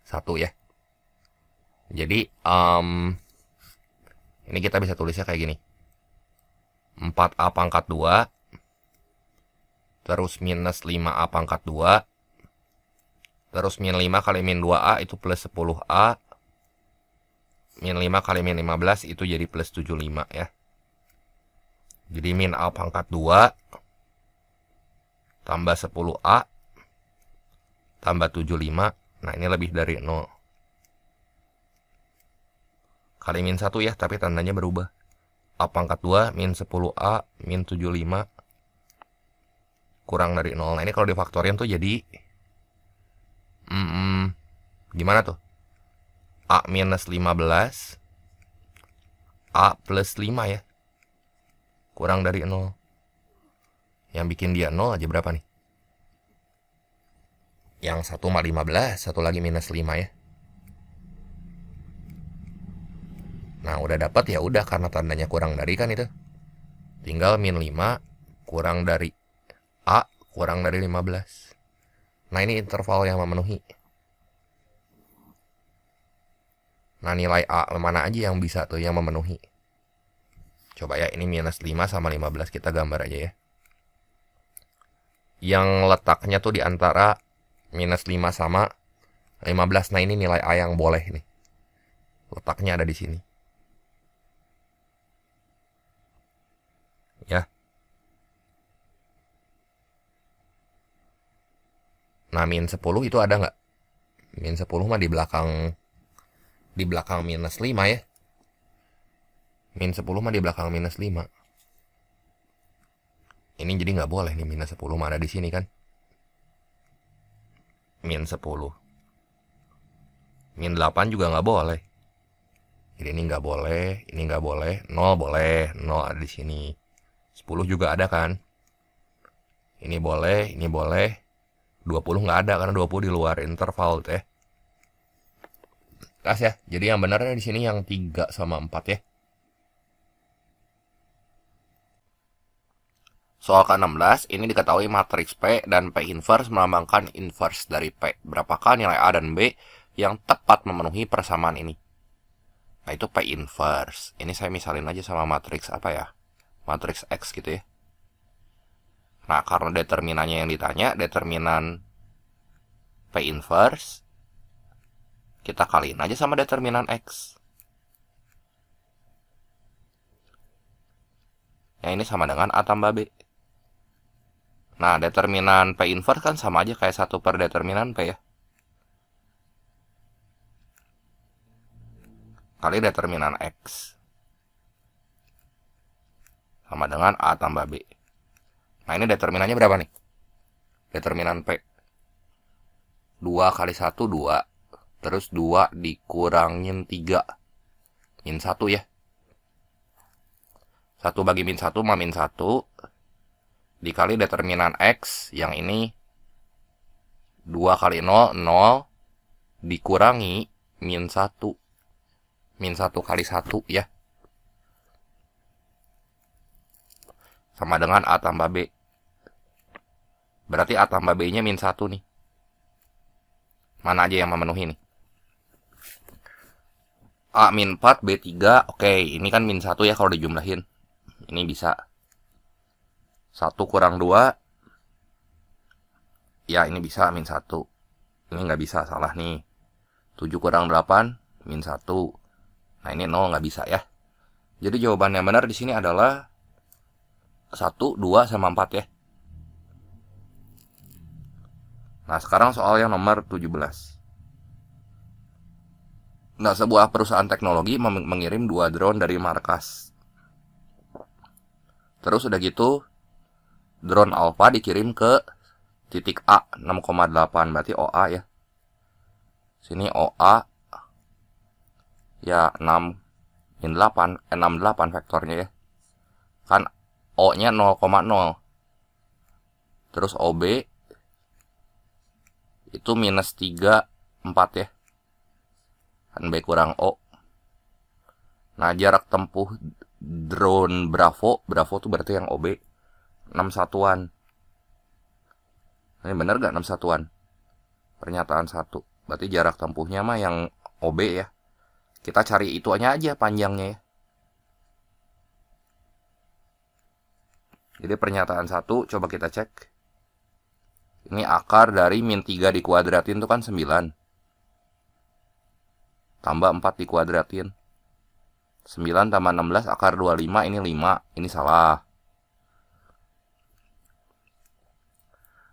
1 ya. Jadi ini kita bisa tulisnya kayak gini. 4A pangkat 2 terus minus 5A pangkat 2 terus min 5 kali min 2A itu plus 10A. Min 5 kali min 15 itu jadi plus 75 ya. Jadi min A pangkat 2 tambah 10A tambah 75. Nah, ini lebih dari 0. Kali min 1 ya, tapi tandanya berubah. A pangkat 2 min 10A min 75 kurang dari 0. Nah, ini kalau difaktorin tuh jadi gimana tuh? A minus 15 A plus 5 ya. Kurang dari 0. Yang bikin dia 0 aja berapa nih? Yang satu mah 15, satu lagi minus 5 ya. Nah, udah dapat ya udah, karena tandanya kurang dari kan itu. Tinggal min 5 kurang dari A kurang dari 15. Nah, ini interval yang memenuhi. Nah, nilai A mana aja yang bisa tuh yang memenuhi. Coba ya, ini minus 5 sama 15 kita gambar aja ya. Yang letaknya tuh di antara minus 5 sama 15. Nah, ini nilai A yang boleh nih. Letaknya ada di sini. Ya. Nah, min 10 itu ada nggak? Min 10 mah di belakang minus 5 ya. Min 10 mah di belakang minus 5. Ini jadi nggak boleh nih, minus 10 mah ada di sini kan. Min 10. Min 8 juga nggak boleh. Jadi ini nggak boleh, ini nggak boleh. 0 boleh, 0 ada di sini. 10 juga ada kan. Ini boleh, ini boleh. 20 nggak ada karena 20 di luar interval ya. Kas ya. Jadi yang benarnya di sini yang 3 sama 4 ya. Soal ke-16, ini diketahui matriks P dan P inverse melambangkan inverse dari P. Berapakah nilai A dan B yang tepat memenuhi persamaan ini? Nah, itu P inverse. Ini saya misalin aja sama matriks apa ya? Matriks X gitu ya. Nah, karena determinannya yang ditanya, determinan P inverse, kita kaliin aja sama determinan X. Yang ini sama dengan A tambah B. Nah, determinan P inverse kan sama aja kayak 1 per determinan P ya. Kali determinan X. Sama dengan A tambah B. Nah, ini determinannya berapa nih? Determinan P. 2 kali 1, 2. Terus 2 dikurangin 3. Min 1 ya. 1 bagi min 1 mah min 1. Dikali determinan X, yang ini 2 kali 0, 0, dikurangi min 1. Min 1 kali 1 ya. Sama dengan A tambah B. Berarti A tambah B-nya min 1 nih. Mana aja yang memenuhi nih? A min 4, B 3. Oke, ini kan min 1 ya kalau dijumlahin. Ini bisa 1 kurang 2. Ya, ini bisa min 1. Ini nggak bisa, salah nih. 7 kurang 8, min 1. Nah, ini 0 nggak bisa ya. Jadi jawaban yang benar di sini adalah 1, 2, sama 4 ya. Nah, sekarang soal yang nomor 17. Nah, sebuah perusahaan teknologi mengirim 2 drone dari markas. Terus udah gitu, drone Alpha dikirim ke titik A 6,8, berarti OA ya. Sini OA ya 6 min 8, 68 vektornya ya. Kan O-nya 0,0. Terus OB itu minus 3, 4 ya. Kan B kurang O. Nah, jarak tempuh drone Bravo tuh berarti yang OB 6 satuan. Ini bener gak 6 satuan? Pernyataan 1. Berarti jarak tempuhnya mah yang OB ya. Kita cari itu aja panjangnya ya. Jadi pernyataan 1 coba kita cek. Ini akar dari min 3 dikuadratin itu kan 9. Tambah 4 dikuadratin. 9 tambah 16 akar 25, ini 5. Ini salah.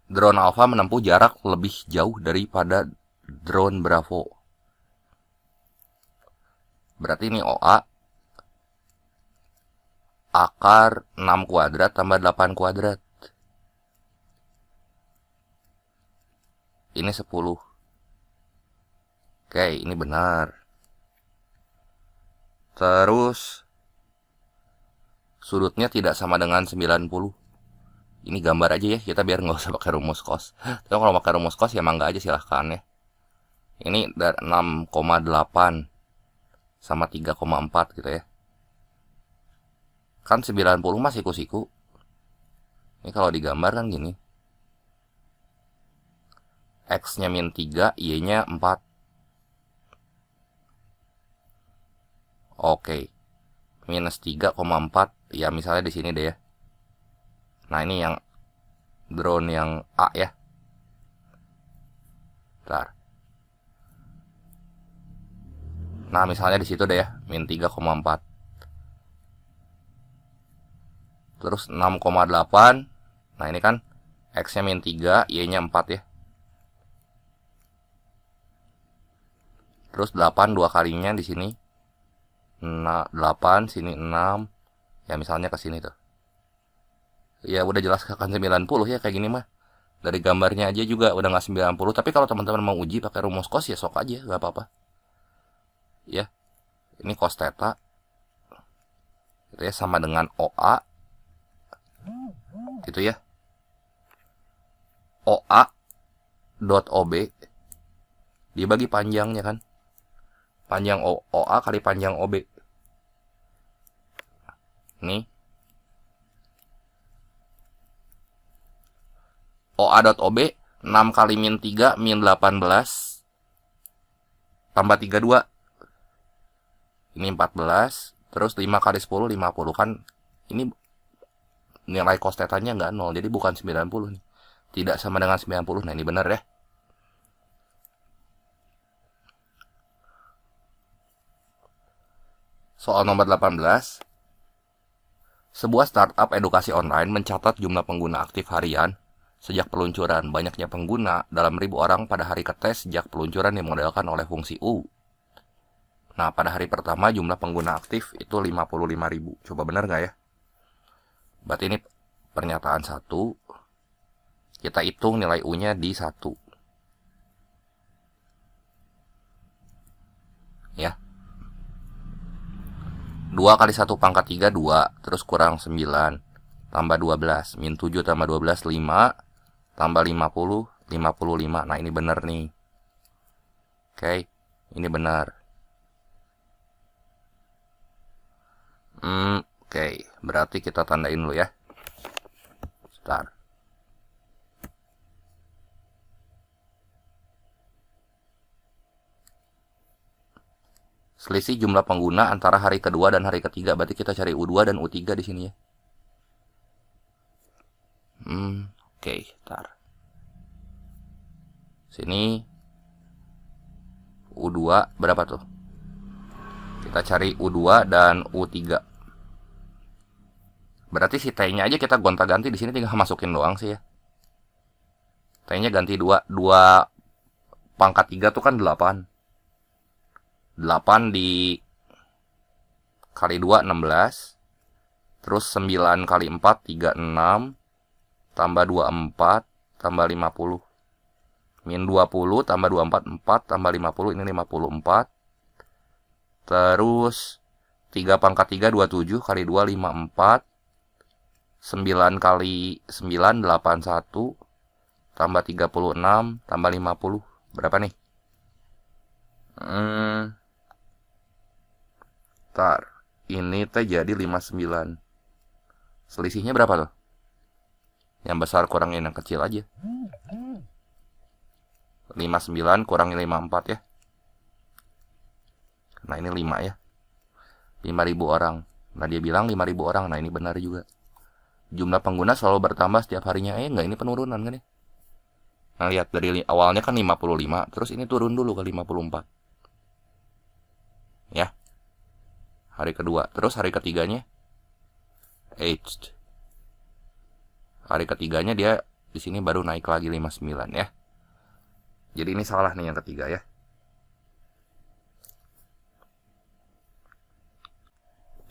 Drone Alpha menempuh jarak lebih jauh daripada drone Bravo. Berarti ini OA akar 6 kuadrat tambah 8 kuadrat. Ini 10. Oke, ini benar. Terus sudutnya tidak sama dengan 90. Ini gambar aja ya, kita biar nggak usah pakai rumus cos. Tapi kalau pakai rumus cos ya mangga aja silahkan ya. Ini dari 6,8 sama 3,4 gitu ya. Kan 90 mah siku-siku. Ini kalau digambar kan gini. X-nya min 3, Y-nya 4. Oke. Minus 3,4. Ya misalnya di sini deh ya. Nah, ini yang drone yang A ya. Bentar. Nah, misalnya di situ deh ya, min 3,4. Terus 6,8. Nah, ini kan X-nya min 3, Y-nya 4 ya. Terus 8 dua kalinya di sini. 8 sini 6. Ya misalnya ke sini tuh. Ya udah jelas akan 90 ya kayak gini mah. Dari gambarnya aja juga udah nggak 90. Tapi kalau teman-teman mau uji pakai rumus cos ya sok aja, nggak apa-apa. Ya, ini cos theta itu ya sama dengan OA gitu ya. OA dot OB dibagi panjangnya kan. Panjang OA kali panjang OB. Nih. OA.OB 6 kali min 3 min 18 tambah 32. Ini 14. Terus 5 kali 10 50 kan. Ini nilai cos tetanya nggak 0. Jadi bukan 90 nih. Tidak sama dengan 90. Nah ini benar ya. Soal nomor 18. Sebuah startup edukasi online mencatat jumlah pengguna aktif harian sejak peluncuran. Banyaknya pengguna dalam 1000 orang pada hari ketes sejak peluncuran dimodelkan oleh fungsi U. Nah, pada hari pertama jumlah pengguna aktif itu 55.000. Coba benar nggak ya? Berarti ini pernyataan 1. Kita hitung nilai U-nya di 1. Ya. 2 kali 1 pangkat 3, 2. Terus kurang 9. Tambah 12. Min 7 tambah 12, 5. Tambah 50, 55. Nah, ini benar nih. Oke, ini benar. Oke, berarti kita tandain dulu ya. Bentar. Selisih jumlah pengguna antara hari kedua dan hari ketiga. Berarti kita cari U2 dan U3 di sini ya. Oke, bentar. Sini U2 berapa tuh? Kita cari U2 dan U3. Berarti si T-nya aja kita gonta-ganti di sini, tinggal masukin doang sih ya. T-nya ganti 2. 2 pangkat 3 tuh kan 8. 8 di kali 2 16. Terus 9 kali 4 36. Tambah 24 tambah 50. Min 20 tambah 24 4 tambah 50, ini 54. Terus 3 pangkat 3 27 kali 2 54. 9 kali 9 81 tambah 36 tambah 50. Berapa nih? Ntar ini teh jadi 59. Selisihnya berapa tuh? Yang besar kurangin yang kecil aja. 59 kurangi 54 ya. Nah ini 5 ya. 5.000 orang. Nah dia bilang 5.000 orang. Nah ini benar juga. Jumlah pengguna selalu bertambah setiap harinya. Enggak, ini penurunan kan ya. Nah lihat dari awalnya kan 55. Terus ini turun dulu ke 54. Ya. Hari kedua. Terus hari ketiganya. Hari ketiganya dia di sini baru naik lagi 59 ya. Jadi ini salah nih yang ketiga ya.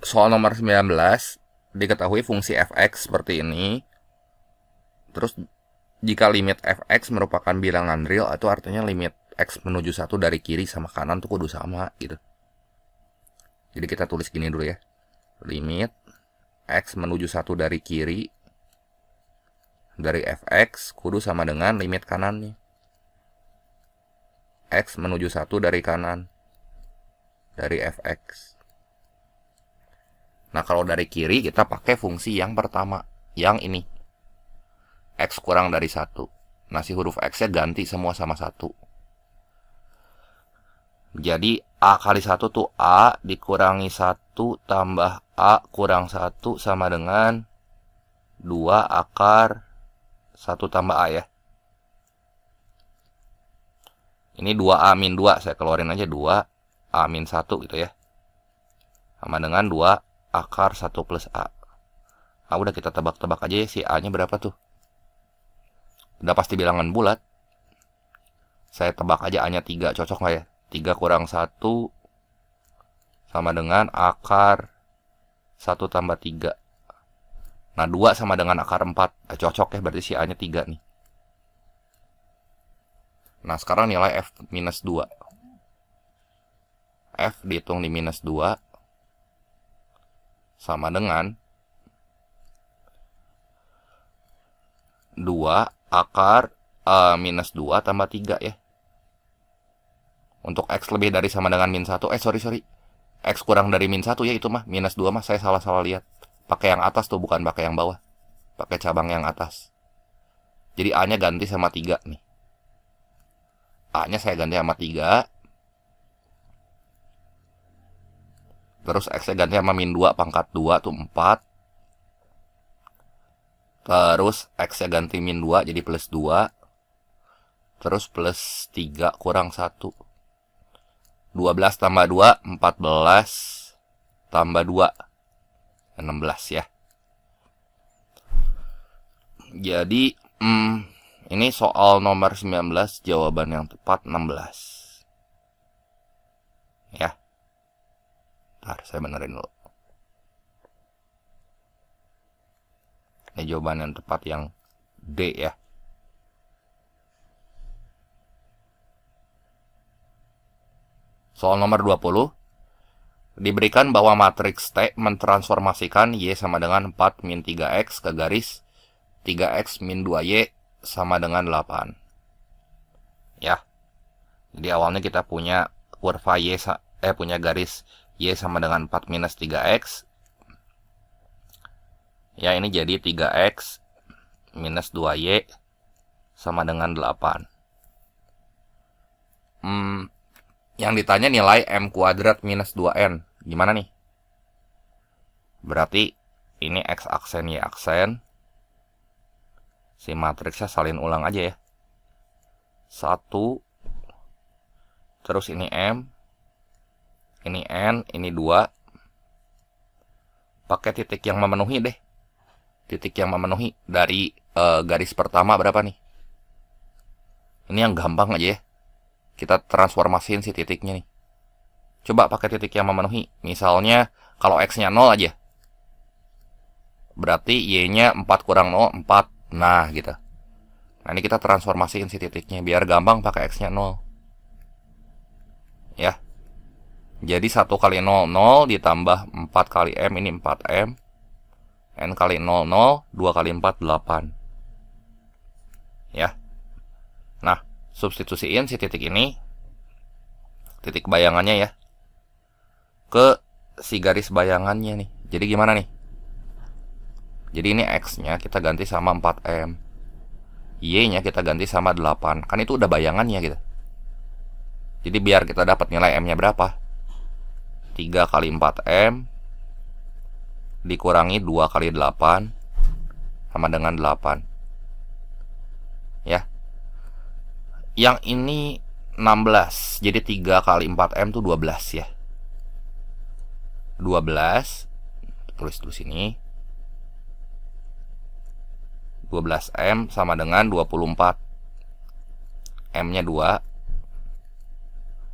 Soal nomor 19, diketahui fungsi fx seperti ini. Terus jika limit fx merupakan bilangan real, itu artinya limit x menuju 1 dari kiri sama kanan tuh kudu sama gitu. Jadi kita tulis gini dulu ya. Limit x menuju 1 dari kiri dari fx kudu sama dengan limit kanannya. X menuju 1 dari kanan dari fx. Nah kalau dari kiri kita pakai fungsi yang pertama, yang ini. X kurang dari 1. Nah si huruf X nya ganti semua sama 1. Jadi A kali 1 tuh A dikurangi 1 tambah A kurang 1 sama dengan 2 akar 1 tambah A ya. Ini 2A min 2, saya keluarin aja 2A min 1 gitu ya. Sama dengan 2 akar 1 plus A. Nah udah kita tebak-tebak aja ya si A nya berapa tuh. Udah pasti bilangan bulat. Saya tebak aja A nya 3, cocok nggak ya? 3 kurang 1 sama dengan akar 1 tambah 3. Nah, 2 sama dengan akar 4. Cocok ya, berarti si A-nya 3 nih. Nah, sekarang nilai F minus 2. F dihitung di minus 2 sama dengan 2 akar minus 2 tambah 3 ya. Untuk X lebih dari sama dengan min 1. Sorry. X kurang dari min 1 ya, itu mah. Minus 2 mah saya salah lihat. Pakai yang atas tuh, bukan pakai yang bawah. Pakai cabang yang atas. Jadi A-nya ganti sama 3 nih. A-nya saya ganti sama 3. Terus X-nya ganti sama min 2 pangkat 2 tuh 4. Terus X-nya ganti min 2 jadi plus 2. Terus plus 3 kurang 1. 12 tambah 2, 14 tambah 2, 16 ya. Jadi, ini soal nomor 19, jawaban yang tepat 16. Ya. Ntar, saya benerin dulu. Ini jawaban yang tepat yang D ya. Soal nomor 20, diberikan bahwa matriks T mentransformasikan Y sama dengan 4 min 3X ke garis 3X min 2Y sama dengan 8. Ya. Jadi awalnya kita punya kurva punya garis Y sama dengan 4 minus 3X. Ya, ini jadi 3X minus 2Y sama dengan 8. Yang ditanya nilai M kuadrat minus 2N. Gimana nih? Berarti ini X aksen Y aksen. Si matriksnya salin ulang aja ya. 1. Terus ini M. Ini N. Ini 2. Pakai titik yang memenuhi deh. Titik yang memenuhi dari garis pertama berapa nih? Ini yang gampang aja ya. Kita transformasiin si titiknya nih. Coba pakai titik yang memenuhi. Misalnya kalau X-nya 0 aja. Berarti Y-nya 4 kurang 0, 4. Nah, gitu. Nah, ini kita transformasiin si titiknya. Biar gampang pakai X-nya 0. Ya. Jadi 1 kali 0, 0 ditambah 4 kali M. Ini 4M. N kali 0, 0. 2 kali 4, 8. Ya. Nah, substitusiin si titik ini, titik bayangannya ya, ke si garis bayangannya nih. Jadi gimana nih? Jadi ini X-nya kita ganti sama 4M. Y-nya kita ganti sama 8. Kan itu udah bayangannya gitu. Jadi biar kita dapat nilai M-nya berapa? 3 kali 4M dikurangi 2 kali 8 sama dengan 8. Ya. Yang ini 16. Jadi 3 kali 4M itu 12 ya. 12. Tulis dulu sini. 12M sama dengan 24. M-nya 2.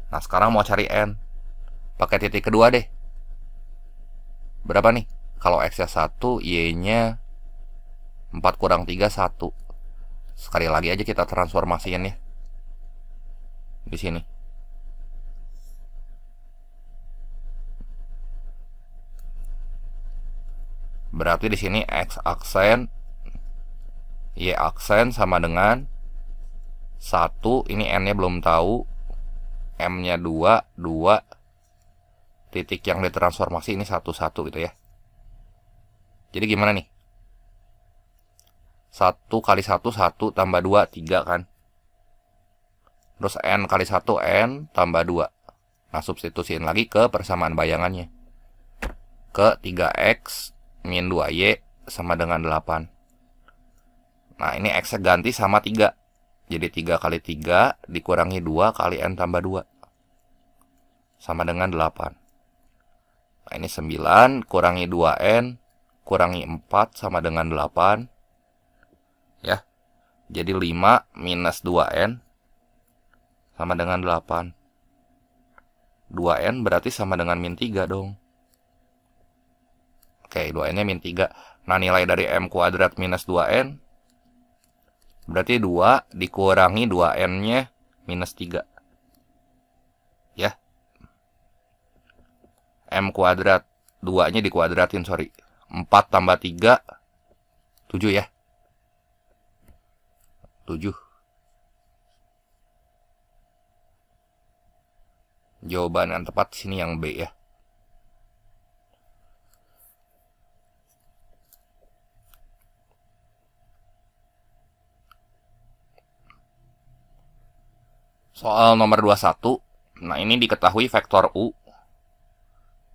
Nah, sekarang mau cari N. Pakai titik kedua deh. Berapa nih? Kalau X-nya 1, Y-nya 4 kurang 3, 1. Sekali lagi aja kita transformasiin ya. Di sini. Berarti di sini X aksen Y aksen sama dengan 1. Ini N-nya belum tahu. M-nya 2, 2. Titik yang ditransformasi ini 1, 1 gitu ya. Jadi gimana nih? 1 kali 1, 1 tambah 2, 3 kan. Terus N kali 1, N tambah 2. Nah, substitusiin lagi ke persamaan bayangannya. Ke 3X min 2Y sama dengan 8. Nah, ini X-nya ganti sama 3. Jadi 3 kali 3 dikurangi 2 kali N tambah 2. Sama dengan 8. Nah, ini 9 kurangi 2N kurangi 4 sama dengan 8. Ya. Jadi 5 minus 2N sama dengan 8. 2N berarti sama dengan min 3 dong. Oke, 2N-nya min 3. Nah, nilai dari M kuadrat minus 2N berarti 2 dikurangi 2N-nya minus 3. Ya. M kuadrat 2-nya dikuadratin, sorry. 4 tambah 3, 7 ya. 7. Jawaban yang tepat sini yang B ya. Soal nomor 21. Nah, ini diketahui vektor U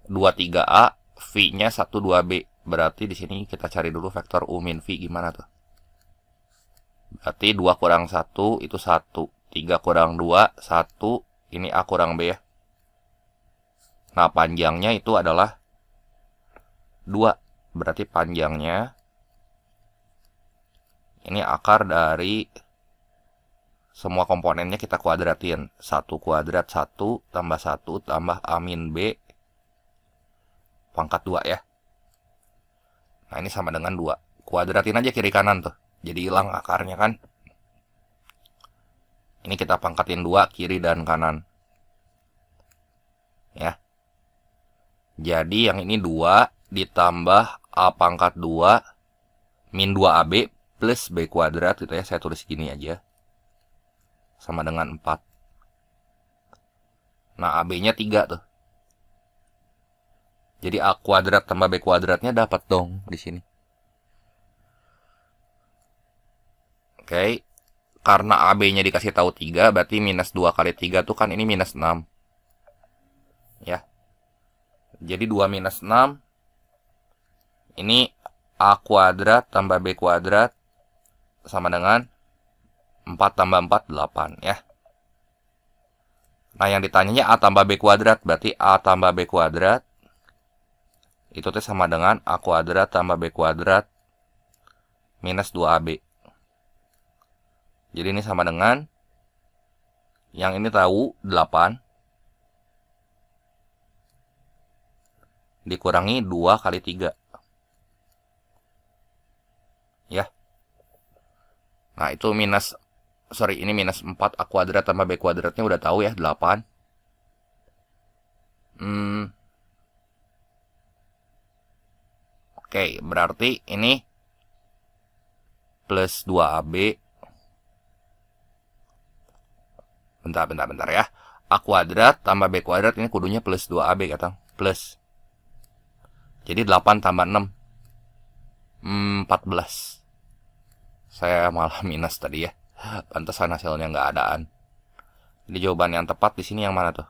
23A, V-nya 12B. Berarti di sini kita cari dulu vektor U min V gimana tuh? Berarti 2 kurang 1 itu 1. 3 kurang 2, 1. Ini A kurang B ya. Nah, panjangnya itu adalah 2. Berarti panjangnya ini akar dari semua komponennya kita kuadratin. 1 kuadrat 1 tambah 1 tambah A min B pangkat 2 ya. Nah, ini sama dengan 2. Kuadratin aja kiri kanan tuh. Jadi hilang akarnya kan. Ini kita pangkatin 2 kiri dan kanan. Ya. Jadi yang ini 2 ditambah A pangkat 2 min 2AB plus B kuadrat gitu ya. Saya tulis gini aja. Sama dengan 4. Nah, AB-nya 3 tuh. Jadi A kuadrat tambah B kuadratnya dapat dong di sini. Oke. Karena AB-nya dikasih tahu 3, berarti minus 2 kali 3 tuh kan ini minus 6. Ya. Jadi 2 minus 6. Ini A kuadrat tambah B kuadrat sama dengan 4 tambah 4, 8 ya. Nah, yang ditanyanya A tambah B kuadrat. Berarti A tambah B kuadrat itu tuh sama dengan A kuadrat tambah B kuadrat minus 2AB. Jadi ini sama dengan, yang ini tahu 8 dikurangi 2 kali 3. Ya. Nah, itu minus, ini minus 4 A kuadrat tambah B kuadratnya udah tahu ya, 8. Oke, berarti ini plus 2AB. Bentar ya. A kuadrat tambah B kuadrat ini kudunya plus 2AB kata. Plus. Jadi 8 tambah 6. 14. Saya malah minus tadi ya. Pantesan hasilnya nggak adaan. Jadi jawaban yang tepat di sini yang mana tuh?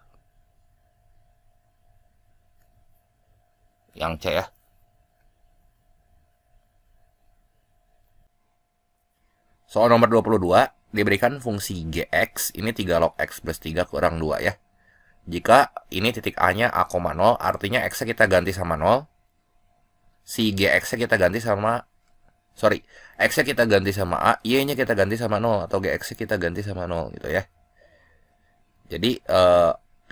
Yang C ya. Soal nomor 22, diberikan fungsi Gx, ini 3 log X plus 3 kurang 2 ya. Jika ini titik A-nya A,0, artinya X-nya kita ganti sama 0. Si Gx-nya kita ganti sama, X-nya kita ganti sama A, Y-nya kita ganti sama 0, atau Gx-nya kita ganti sama 0 gitu ya. Jadi,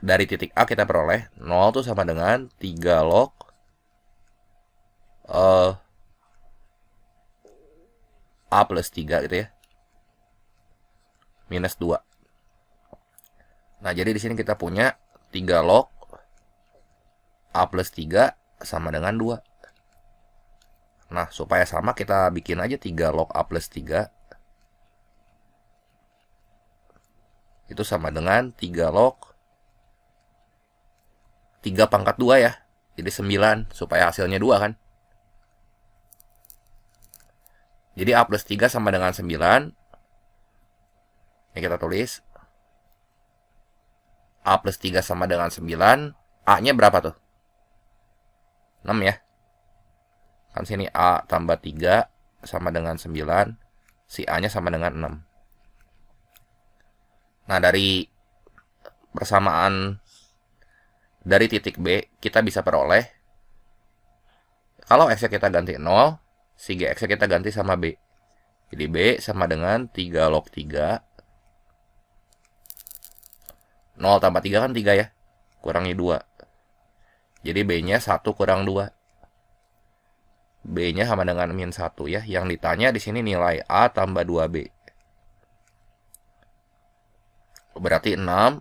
dari titik A kita peroleh 0 tuh sama dengan 3 log A plus 3 gitu ya. Minus 2. Nah, jadi di sini kita punya 3 log A plus 3 sama dengan 2. Nah, supaya sama kita bikin aja 3 log A plus 3. Itu sama dengan 3 log 3 pangkat 2 ya. Jadi 9, supaya hasilnya 2 kan. Jadi A plus 3 sama dengan 9. Ini kita tulis. A plus 3 sama dengan 9. A-nya berapa tuh? 6 ya. Kan sini A tambah 3 sama dengan 9. Si A-nya sama dengan 6. Nah, dari persamaan dari titik B, kita bisa peroleh. Kalau X-nya kita ganti 0, si Gx-nya kita ganti sama B. Jadi B sama dengan 3 log 3. 0 tambah 3 kan 3 ya. kurangi 2. Jadi B-nya 1 kurang 2. B-nya sama dengan min 1 ya. Yang ditanya di sini nilai A tambah 2B. Berarti 6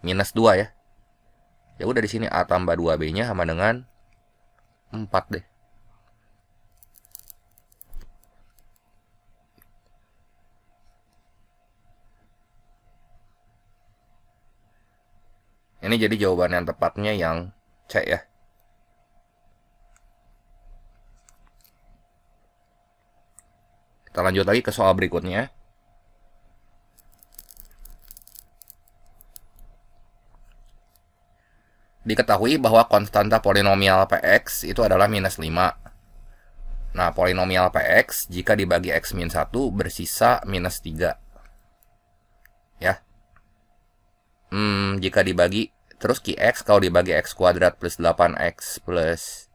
minus 2 ya. Ya udah di sini A tambah 2B-nya sama dengan 4 deh. Ini jadi jawaban yang tepatnya yang C ya. Kita lanjut lagi ke soal berikutnya. Diketahui bahwa konstanta polinomial Px itu adalah minus 5. Nah, polinomial Px jika dibagi x min 1 bersisa minus 3. Ya. Jika dibagi, terus Qx kalau dibagi x kuadrat plus 8x plus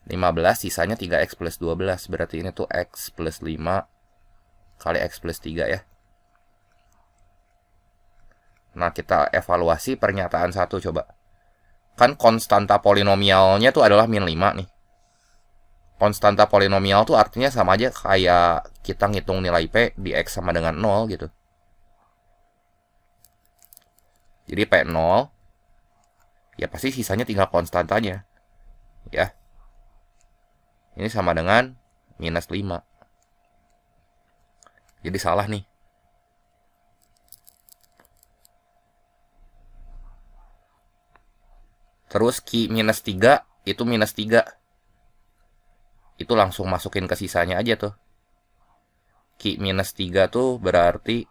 15, sisanya 3x plus 12. Berarti ini tuh x plus 5 kali x plus 3 ya. Nah, kita evaluasi pernyataan 1 coba. Kan konstanta polinomialnya tuh adalah min 5 nih. Konstanta polinomial tuh artinya sama aja kayak kita ngitung nilai P di X sama dengan 0 gitu. Jadi P0, ya pasti sisanya tinggal konstantanya. Ya. Ini sama dengan minus 5. Jadi salah nih. Terus Q minus 3 itu minus 3. Itu langsung masukin ke sisanya aja tuh. Q minus 3 tuh berarti,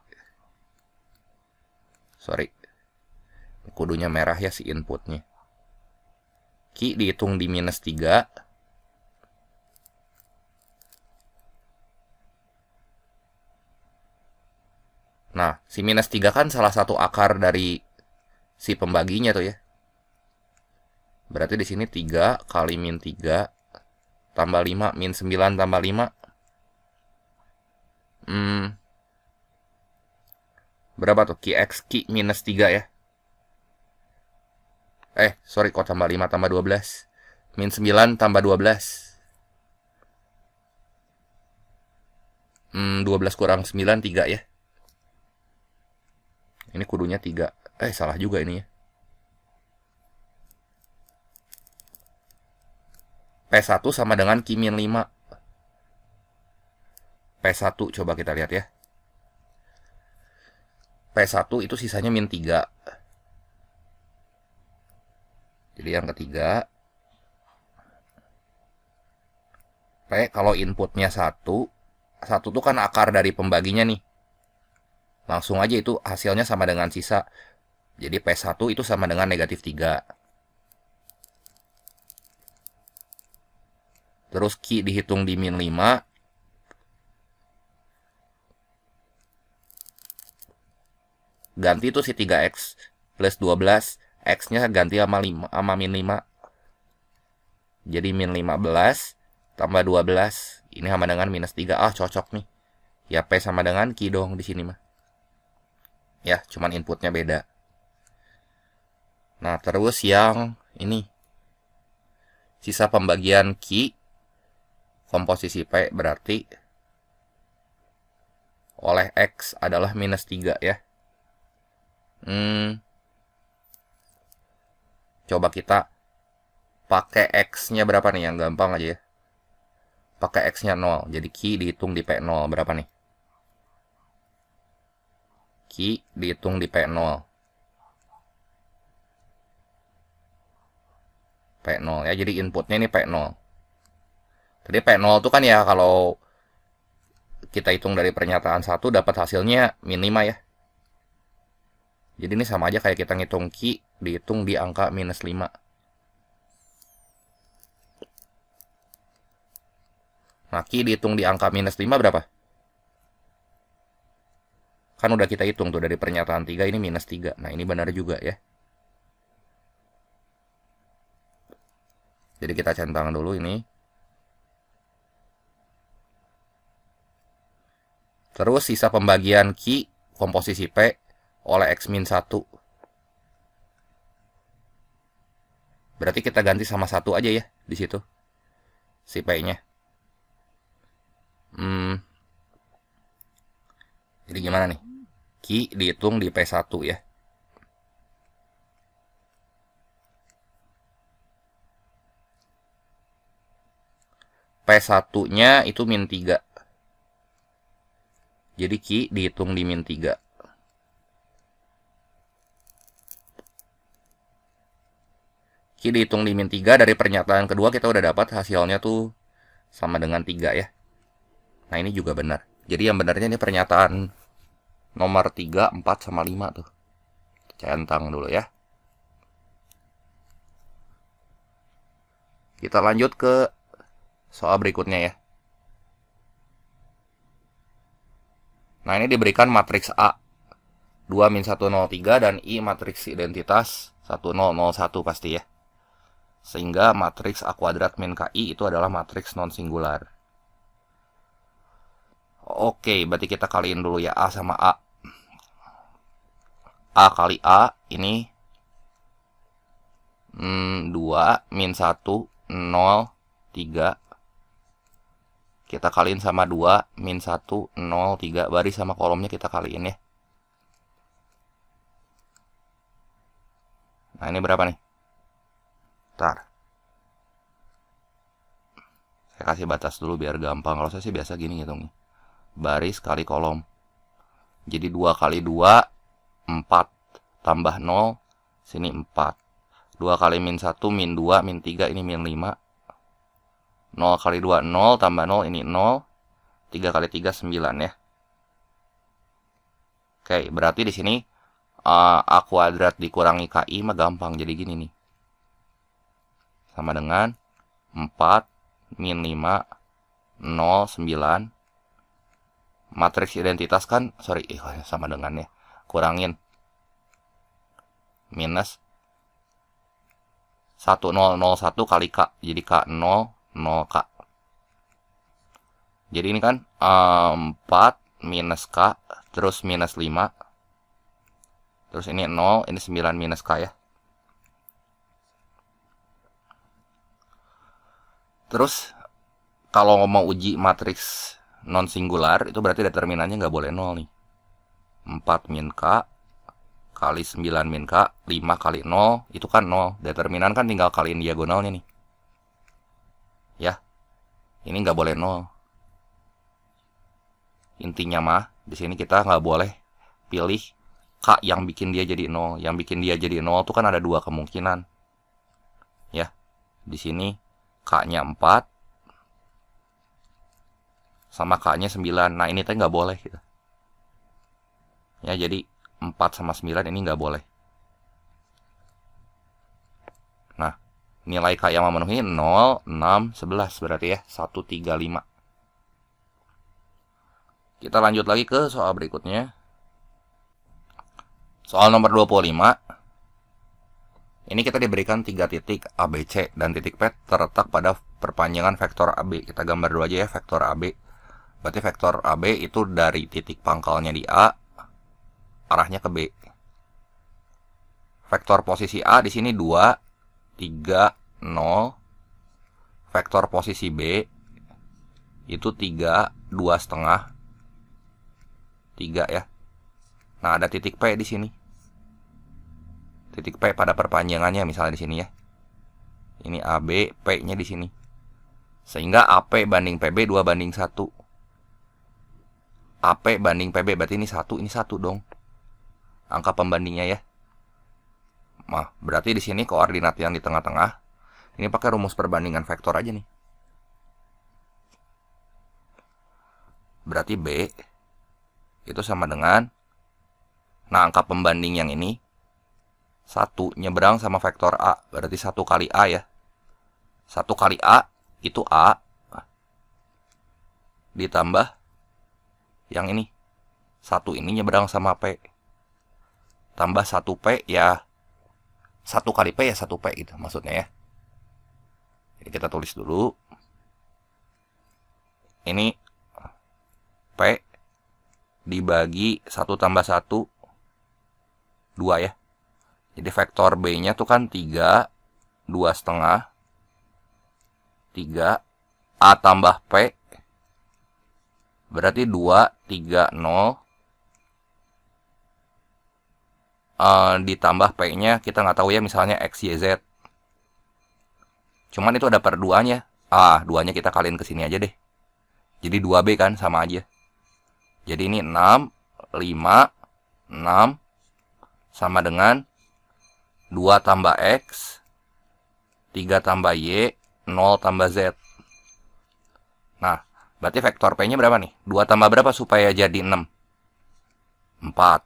sorry, kudunya merah ya si inputnya. Q dihitung di minus 3. Nah, si minus 3 kan salah satu akar dari si pembaginya tuh ya. Berarti di sini 3 kali min 3 tambah 5 min 9 tambah 5. Berapa tuh? Q minus 3 ya. Sorry, kok tambah 5 tambah 12. Min 9 tambah 12. 12 kurang 9, 3 ya. Ini kudunya 3. Salah juga ini ya. P1 sama dengan Q min 5. P1 coba kita lihat ya. P1 itu sisanya min 3. Jadi yang ketiga, P kalau inputnya 1 tuh kan akar dari pembaginya nih. Langsung aja itu hasilnya sama dengan sisa. Jadi P1 itu sama dengan negatif 3. Terus Q dihitung di min 5. Ganti tuh si 3x plus 12. X-nya ganti sama min 5. Jadi min 15 tambah 12. Ini sama dengan minus 3. Cocok nih. Ya P sama dengan Q dong di sini mah. Ya, cuman inputnya beda. Nah, terus yang ini. Sisa pembagian Q komposisi P berarti oleh X adalah minus 3 ya. Coba kita pakai X-nya berapa nih, yang gampang aja ya. Pakai X-nya 0. Jadi Q dihitung di P0 berapa nih? Q dihitung di P0. P0 ya, jadi inputnya ini P0. Tadi P0 itu kan ya kalau kita hitung dari pernyataan 1 dapat hasilnya min 5 ya. Jadi ini sama aja kayak kita ngitung Q dihitung di angka minus 5. Nah, Q dihitung di angka minus 5 berapa? Kan udah kita hitung tuh dari pernyataan 3 ini minus 3. Nah, ini benar juga ya. Jadi kita centang dulu ini. Terus sisa pembagian Q komposisi P oleh X min 1. Berarti kita ganti sama 1 aja ya di situ. Si P-nya. Jadi gimana nih? Ki dihitung di P1 ya. P1-nya itu min 3. Jadi Ki dihitung di min 3. Ki dihitung di min 3, dari pernyataan kedua kita udah dapat hasilnya tuh sama dengan 3 ya. Nah ini juga benar. Jadi yang benarnya ini pernyataan nomor 3, 4, sama 5 tuh. Centang dulu ya. Kita lanjut ke soal berikutnya ya. Nah ini diberikan matriks A 2 min 1 0 3 dan I matriks identitas 1 0 0 1 pasti ya. Sehingga matriks A kuadrat min KI itu adalah matriks non singular. Oke, berarti kita kaliin dulu ya A sama A. A kali A ini 2 min 1 0 3. Kita kaliin sama 2 min 1 0 3. Baris sama kolomnya kita kaliin ya. Nah ini berapa nih? Ntar. Saya kasih batas dulu biar gampang. Kalau saya sih biasa gini ngitungnya. Baris kali kolom. Jadi 2 kali 2, 4. Tambah 0, sini 4. 2 kali min 1, min 2, min 3, ini min 5. 0 kali 2, 0. Tambah 0, ini 0. 3 kali 3, 9 ya. Oke, berarti di sini A kuadrat dikurangi KI mah gampang. Jadi gini nih. Sama dengan 4 min 5 0 9. Matriks identitas kan sama dengan ya. Kurangin minus 1001 kali K. Jadi K 0 0 K. Jadi ini kan 4 minus K terus minus 5. Terus ini 0, ini 9 minus K ya. Terus kalau mau uji matriks non singular itu berarti determinannya nggak boleh 0 nih. 4 min K kali 9 min K, 5 kali 0 itu kan 0. Determinan kan tinggal kaliin diagonalnya nih. Ya. Ini nggak boleh 0. Intinya mah di sini kita nggak boleh pilih K yang bikin dia jadi 0. Yang bikin dia jadi 0 itu kan ada 2 kemungkinan. Ya. Di sini K-nya 4 sama K-nya 9. Nah, ini teh nggak boleh gitu. Ya, jadi 4 sama 9 ini nggak boleh. Nah, nilai K yang memenuhi 0, 6, 11 berarti ya. 1, 3, 5. Kita lanjut lagi ke soal berikutnya. Soal nomor 25. Ini kita diberikan 3 titik A, B, C, dan titik P terletak pada perpanjangan vektor AB. Kita gambar dulu aja ya vektor AB. Berarti vektor AB itu dari titik pangkalnya di A, arahnya ke B. Vektor posisi A di sini 2, 3, 0. Vektor posisi B itu 3, 2 setengah, 3 ya. Nah, ada titik P di sini. Titik P pada perpanjangannya misalnya di sini ya. Ini AB, P-nya di sini. Sehingga AP banding PB 2 banding 1. AP banding PB berarti ini 1, ini 1 dong. Angka pembandingnya ya. Nah, berarti di sini koordinat yang di tengah-tengah ini pakai rumus perbandingan vektor aja nih. Berarti B itu sama dengan, nah angka pembanding yang ini 1 nyebrang sama vektor A. Berarti 1 kali A ya. 1 kali A itu A. Ditambah yang ini. 1 ini nyebrang sama P. Tambah 1P ya. 1 kali P ya 1P gitu maksudnya ya. Jadi kita tulis dulu. Ini P dibagi 1 tambah 1. 2 ya. Jadi vektor B-nya tuh kan 3 2,5, 3, A tambah P, berarti 2, 3, 0, ditambah P-nya, kita nggak tahu ya, misalnya X, Y, Z. Cuman itu ada per 2-nya. 2-nya kita kaliin ke sini aja deh. Jadi 2B kan, sama aja. Jadi ini 6, 5, 6, sama dengan 2 tambah X, 3 tambah Y, 0 tambah Z. Nah, berarti vektor P-nya berapa nih? 2 tambah berapa supaya jadi 6? 4.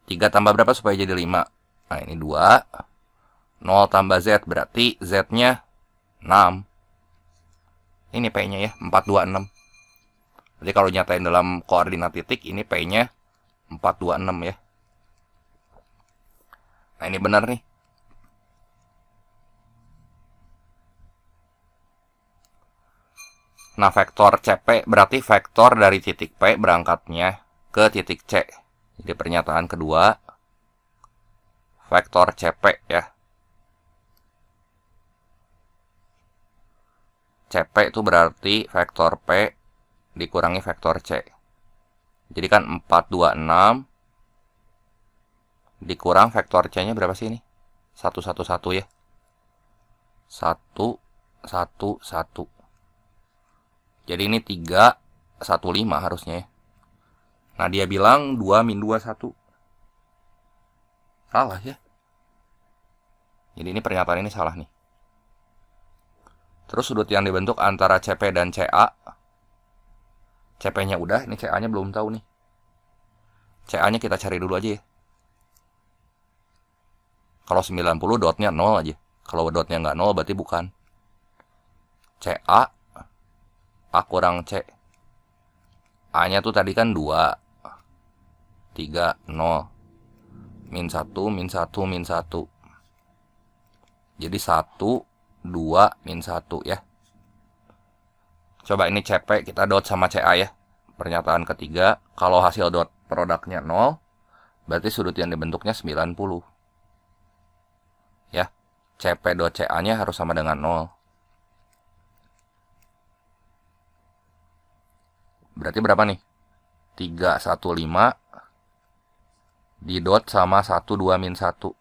3 tambah berapa supaya jadi 5? Nah, ini 2. 0 tambah Z, berarti Z-nya 6. Ini P-nya ya, 4, 2, 6. Jadi kalau nyatain dalam koordinat titik, ini P-nya 4, 2, 6 ya. Nah, ini benar nih. Nah, vektor CP berarti vektor dari titik P berangkatnya ke titik C. Jadi pernyataan kedua, vektor CP ya. CP itu berarti vektor P dikurangi vektor C. Jadi kan 4, 2, 6 dikurang vektor C-nya berapa sih ini? 1, 1, 1 ya. 1, 1, 1. Jadi ini 3, 1, 5 harusnya ya. Nah, dia bilang 2 min 2, 1. Salah ya. Jadi ini pernyataan ini salah nih. Terus sudut yang dibentuk antara CP dan CA. CP-nya udah, ini CA-nya belum tahu nih. CA-nya kita cari dulu aja ya. Kalau 90 dotnya 0 aja. Kalau dotnya nggak 0 berarti bukan. CA, A kurang C. A-nya tuh tadi kan 2, 3, 0. Min 1, min 1, min 1. Jadi 1, 2, min 1 ya. Coba ini CP kita dot sama CA ya. Pernyataan ketiga, kalau hasil dot produknya 0, berarti sudut yang dibentuknya 90. Ya, CP dot CA-nya harus sama dengan 0. Berarti berapa nih? 3, 1, 5 didot sama 1, 2, min 1.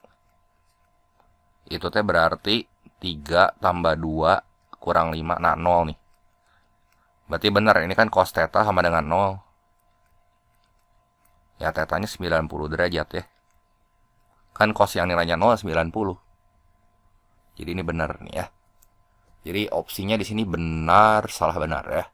Itu teh berarti 3 tambah 2 kurang 5. Nah, 0 nih. Berarti benar, ini kan cos theta sama dengan 0. Ya, tetanya 90 derajat ya. Kan cos yang nilainya 0 90. Jadi ini benar nih ya. Jadi opsinya di sini benar, salah benar ya.